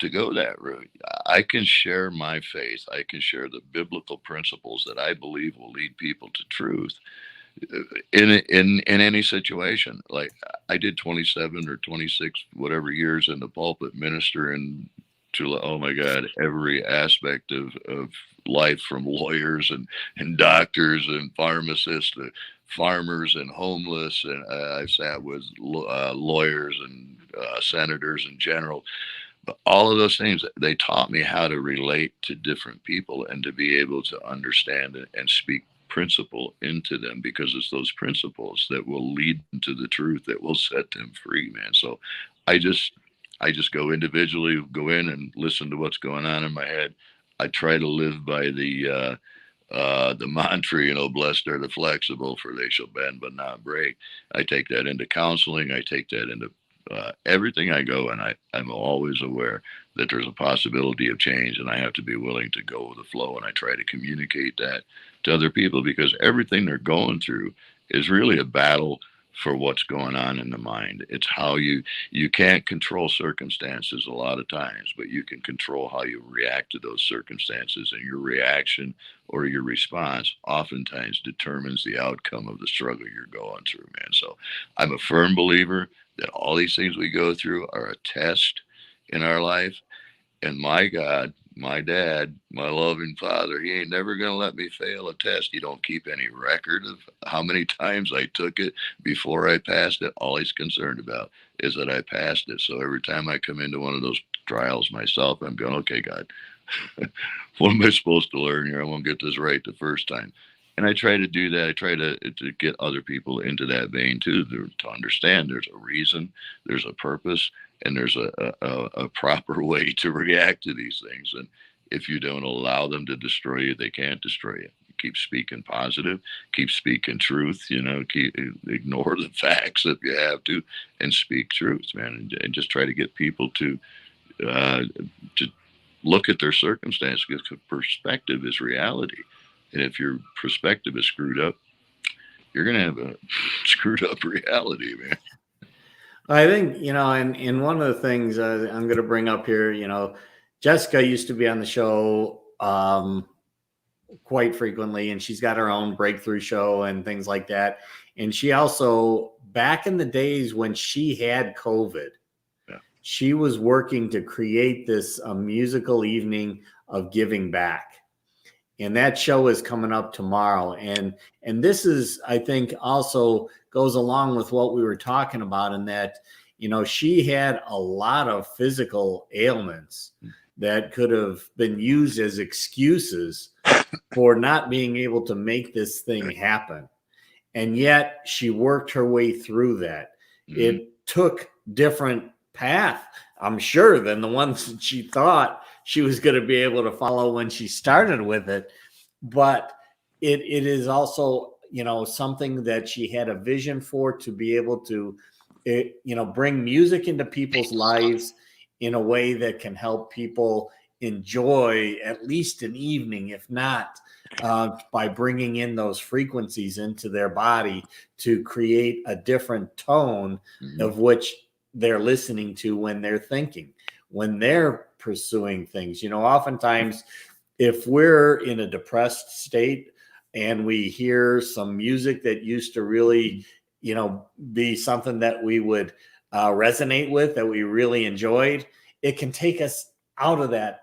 go that route. I can share my faith. I can share the biblical principles that I believe will lead people to truth in any situation. Like, I did 27 or 26 whatever years in the pulpit ministering to, oh my God, every aspect of life, from lawyers and doctors and pharmacists to farmers and homeless. And I've sat with lawyers and senators in general. But all of those things, they taught me how to relate to different people and to be able to understand and speak principle into them, because it's those principles that will lead them to the truth that will set them free, man. So I just I just go individually, go in and listen to what's going on in my head. I try to live by the mantra, blessed are the flexible, for they shall bend but not break. I take that into counseling. I take that into everything I go, and I'm always aware that there's a possibility of change, and I have to be willing to go with the flow. And I try to communicate that to other people, because everything they're going through is really a battle for what's going on in the mind. It's how you can't control circumstances a lot of times, but you can control how you react to those circumstances, and your reaction or your response oftentimes determines the outcome of the struggle you're going through, man. So I'm a firm believer that all these things we go through are a test in our life. And my God, my dad, my loving father, he ain't never going to let me fail a test. He don't keep any record of how many times I took it before I passed it. All he's concerned about is that I passed it. So every time I come into one of those trials myself, I'm going, okay, God, what am I supposed to learn here? I won't get this right the first time. And I try to do that. I try to get other people into that vein too, to understand there's a reason, there's a purpose, and there's a proper way to react to these things. And if you don't allow them to destroy you, they can't destroy you. Keep speaking positive, keep speaking truth, ignore the facts if you have to, and speak truth, man. And just try to get people to look at their circumstance, because perspective is reality. And if your perspective is screwed up, you're going to have a screwed up reality, man. I think, and one of the things I'm going to bring up here, Jessica used to be on the show quite frequently, and she's got her own breakthrough show and things like that. And she also, back in the days when she had COVID, she was working to create this musical evening of giving back. And that show is coming up tomorrow. And this is, I think, also goes along with what we were talking about, in that, she had a lot of physical ailments that could have been used as excuses for not being able to make this thing happen. And yet she worked her way through that. Mm-hmm. It took different path, I'm sure, than the ones that she thought she was going to be able to follow when she started with it. But it is also, something that she had a vision for, to be able to, bring music into people's lives in a way that can help people enjoy at least an evening, if not by bringing in those frequencies into their body to create a different tone of which they're listening to when they're thinking, when they're pursuing things. Oftentimes, if we're in a depressed state and we hear some music that used to really, be something that we would resonate with, that we really enjoyed, it can take us out of that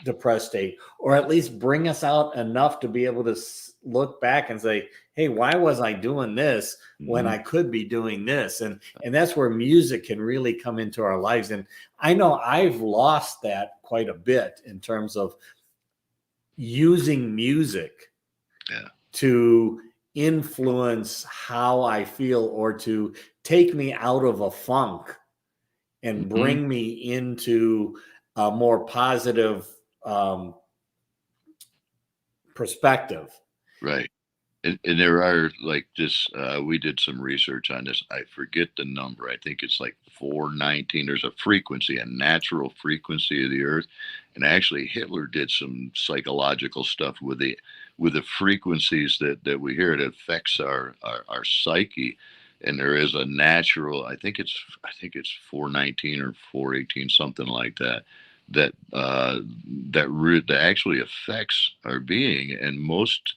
depressed state, or at least bring us out enough to be able to look back and say, hey, why was I doing this when I could be doing this? And that's where music can really come into our lives. And I know I've lost that quite a bit in terms of using music to influence how I feel, or to take me out of a funk and bring me into a more positive perspective. Right. And there are like this, we did some research on this. I forget the number. I think it's like 419. There's a frequency, a natural frequency of the earth. And actually Hitler did some psychological stuff with the frequencies that we hear. It affects our psyche. And there is a natural, I think it's 419 or 418, something like that. That actually affects our being. And most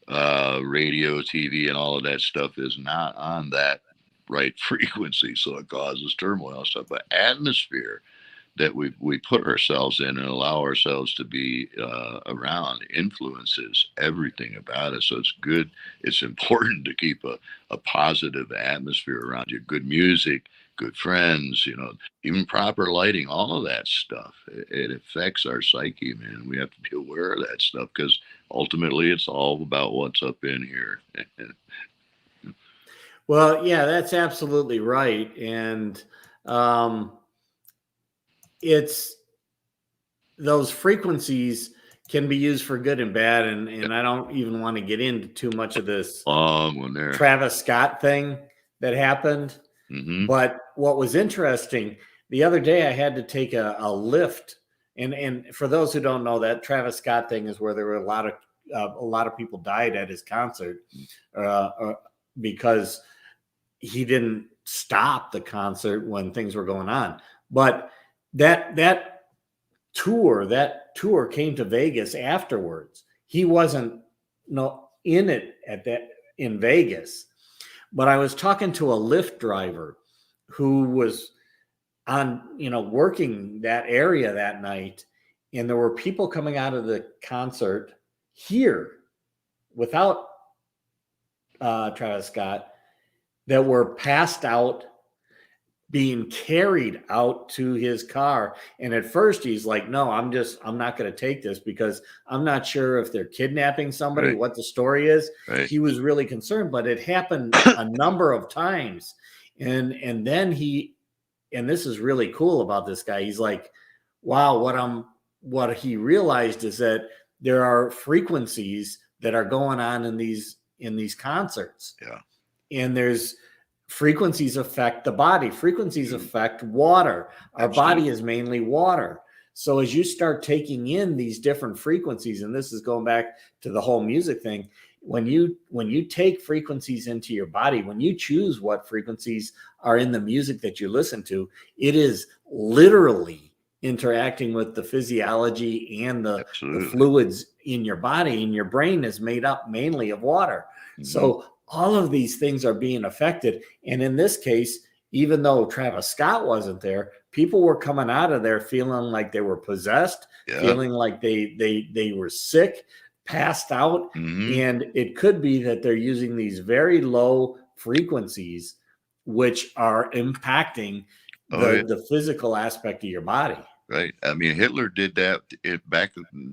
radio, TV, and all of that stuff is not on that right frequency, so it causes turmoil and stuff. But atmosphere that we put ourselves in and allow ourselves to be around influences everything about us. So it's good. It's important to keep a positive atmosphere around you. Good music, good friends, even proper lighting, all of that stuff. It affects our psyche, man. We have to be aware of that stuff because ultimately it's all about what's up in here. Well, yeah, that's absolutely right. And it's those frequencies can be used for good and bad. And I don't even want to get into too much of this Long one there. Travis Scott thing that happened. Mm-hmm. But what was interesting, the other day I had to take a lift. And for those who don't know, that Travis Scott thing is where there were a lot of people died at his concert because he didn't stop the concert when things were going on. But that tour came to Vegas afterwards. He wasn't in it in Vegas. But I was talking to a Lyft driver who was on, working that area that night, and there were people coming out of the concert here without Travis Scott that were passed out, being carried out to his car. And at first he's like, no, I'm not going to take this because I'm not sure if they're kidnapping somebody, Right. what the story is. Right. He was really concerned, but it happened a number of times. And then and this is really cool about this guy. He's like, wow, what he realized is that there are frequencies that are going on in these concerts. Yeah. And there's frequencies affect the body. Frequencies affect water. Our body is mainly water. So as you start taking in these different frequencies, and this is going back to the whole music thing, when you take frequencies into your body, when you choose what frequencies are in the music that you listen to, it is literally interacting with the physiology and the fluids in your body, and your brain is made up mainly of water. Mm-hmm. So all of these things are being affected. And in this case, even though Travis Scott wasn't there, people were coming out of there feeling like they were possessed, feeling like they were sick, passed out. Mm-hmm. And it could be that they're using these very low frequencies, which are impacting the physical aspect of your body. Right. I mean, Hitler did that back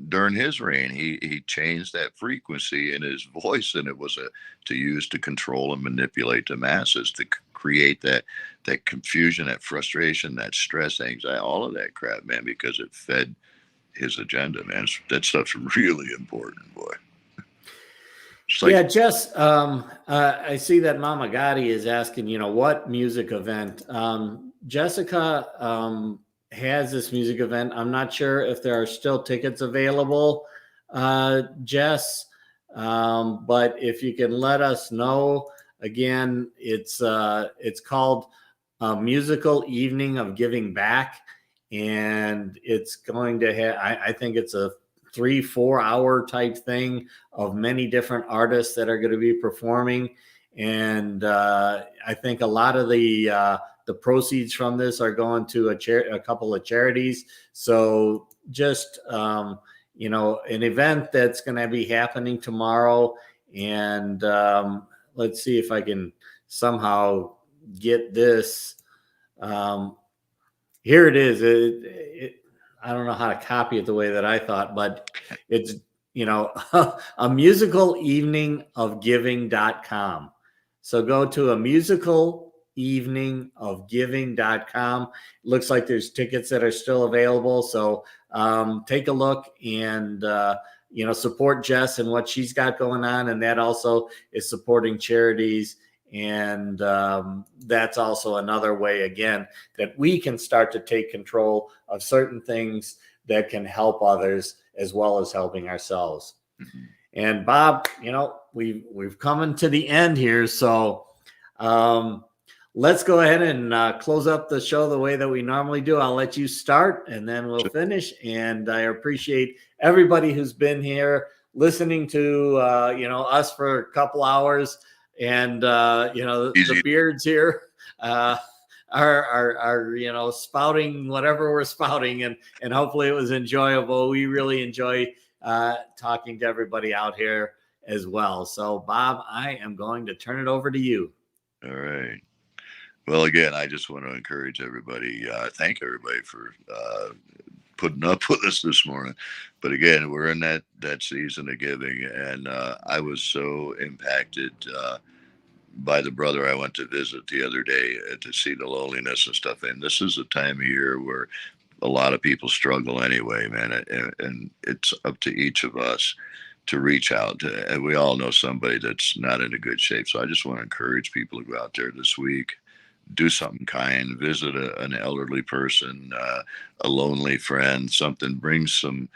during his reign. He changed that frequency in his voice, and it was to use to control and manipulate the masses, to create that confusion, that frustration, that stress, anxiety, all of that crap, man, because it fed his agenda, man. That stuff's really important, boy. Yeah, Jess, I see that Mama Gotti is asking, what music event? Jessica has this music event. I'm not sure if there are still tickets available, Jess, but if you can let us know. Again, it's called a Musical Evening of Giving Back, and it's going to have, I think it's a 3-4 hour type thing of many different artists that are going to be performing. And I think a lot of the proceeds from this are going to a couple of charities. So just, an event that's going to be happening tomorrow. And let's see if I can somehow get this. Here it is. I don't know how to copy it the way that I thought, but it's, a musical evening of giving.com. So go to a musical evening of giving.com. Looks like there's tickets that are still available. So take a look and, support Jess and what she's got going on. And that also is supporting charities. And that's also another way, again, that we can start to take control of certain things that can help others as well as helping ourselves. Mm-hmm. And Bob, we've come to the end here. So let's go ahead and close up the show the way that we normally do. I'll let you start and then we'll finish. And I appreciate everybody who's been here listening to, us for a couple hours. And, the beards here, our spouting whatever we're spouting, and hopefully it was enjoyable. We really enjoy talking to everybody out here as well. So Bob, I am going to turn it over to you. All right. Well, again, I just want to encourage everybody, thank everybody for putting up with us this morning. But again, we're in that season of giving, and I was so impacted by the brother I went to visit the other day to see the loneliness and stuff. And this is a time of year where a lot of people struggle anyway, man, and it's up to each of us to reach out. And we all know somebody that's not in a good shape. So I just want to encourage people to go out there this week, do something kind, visit an elderly person, a lonely friend, something, bring some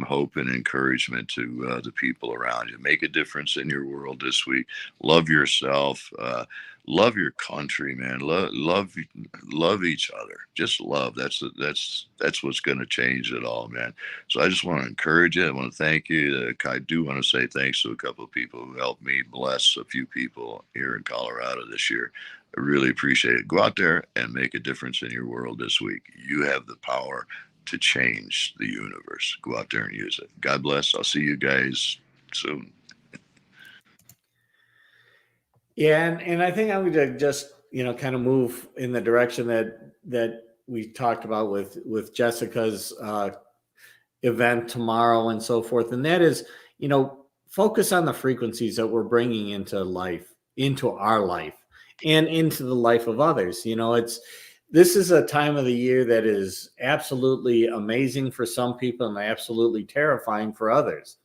hope and encouragement to the people around you. Make a difference in your world this week. Love yourself. Love your country, man. Love each other. Just love. That's what's going to change it all, man. So I just want to encourage you. I want to thank you. I do want to say thanks to a couple of people who helped me bless a few people here in Colorado this year. I really appreciate it. Go out there and make a difference in your world this week. You have the power to change the universe. Go out there and use it. God bless. I'll see you guys soon. Yeah, and I think I'm going to just kind of move in the direction that we talked about with Jessica's event tomorrow and so forth, and that is focus on the frequencies that we're bringing into our life, and into the life of others. This is a time of the year that is absolutely amazing for some people and absolutely terrifying for others.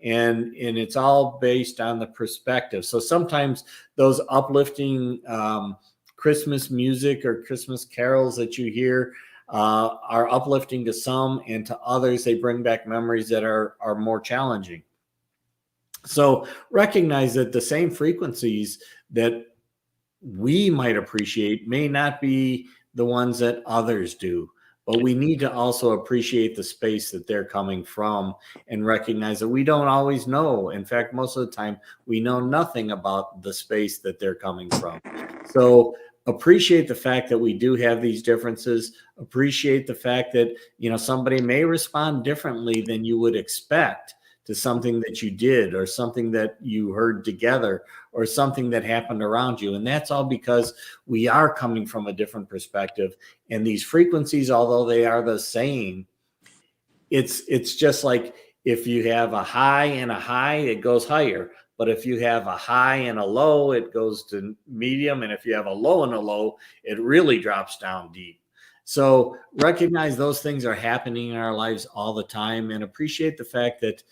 And it's all based on the perspective. So sometimes those uplifting Christmas music or Christmas carols that you hear are uplifting to some, and to others, they bring back memories that are more challenging. So recognize that the same frequencies that we might appreciate may not be the ones that others do, but we need to also appreciate the space that they're coming from and recognize that we don't always know. In fact, most of the time we know nothing about the space that they're coming from. So appreciate the fact that we do have these differences. Appreciate the fact that, somebody may respond differently than you would expect to something that you did, or something that you heard together, or something that happened around you. And that's all because we are coming from a different perspective. And these frequencies, although they are the same, it's just like if you have a high and a high, it goes higher. But if you have a high and a low, it goes to medium. And if you have a low and a low, it really drops down deep. So recognize those things are happening in our lives all the time, and appreciate the fact that,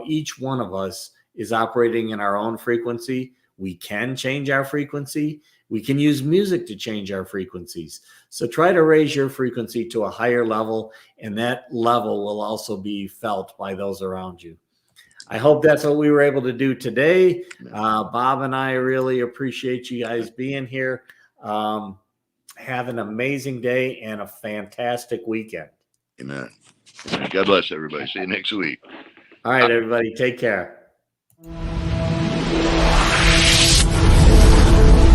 each one of us is operating in our own frequency. We can change our frequency. We can use music to change our frequencies. So try to raise your frequency to a higher level, and that level will also be felt by those around you. I hope that's what we were able to do today. Bob and I really appreciate you guys being here. Have an amazing day and a fantastic weekend. Amen. God bless everybody. See you next week. All right, everybody. Take care.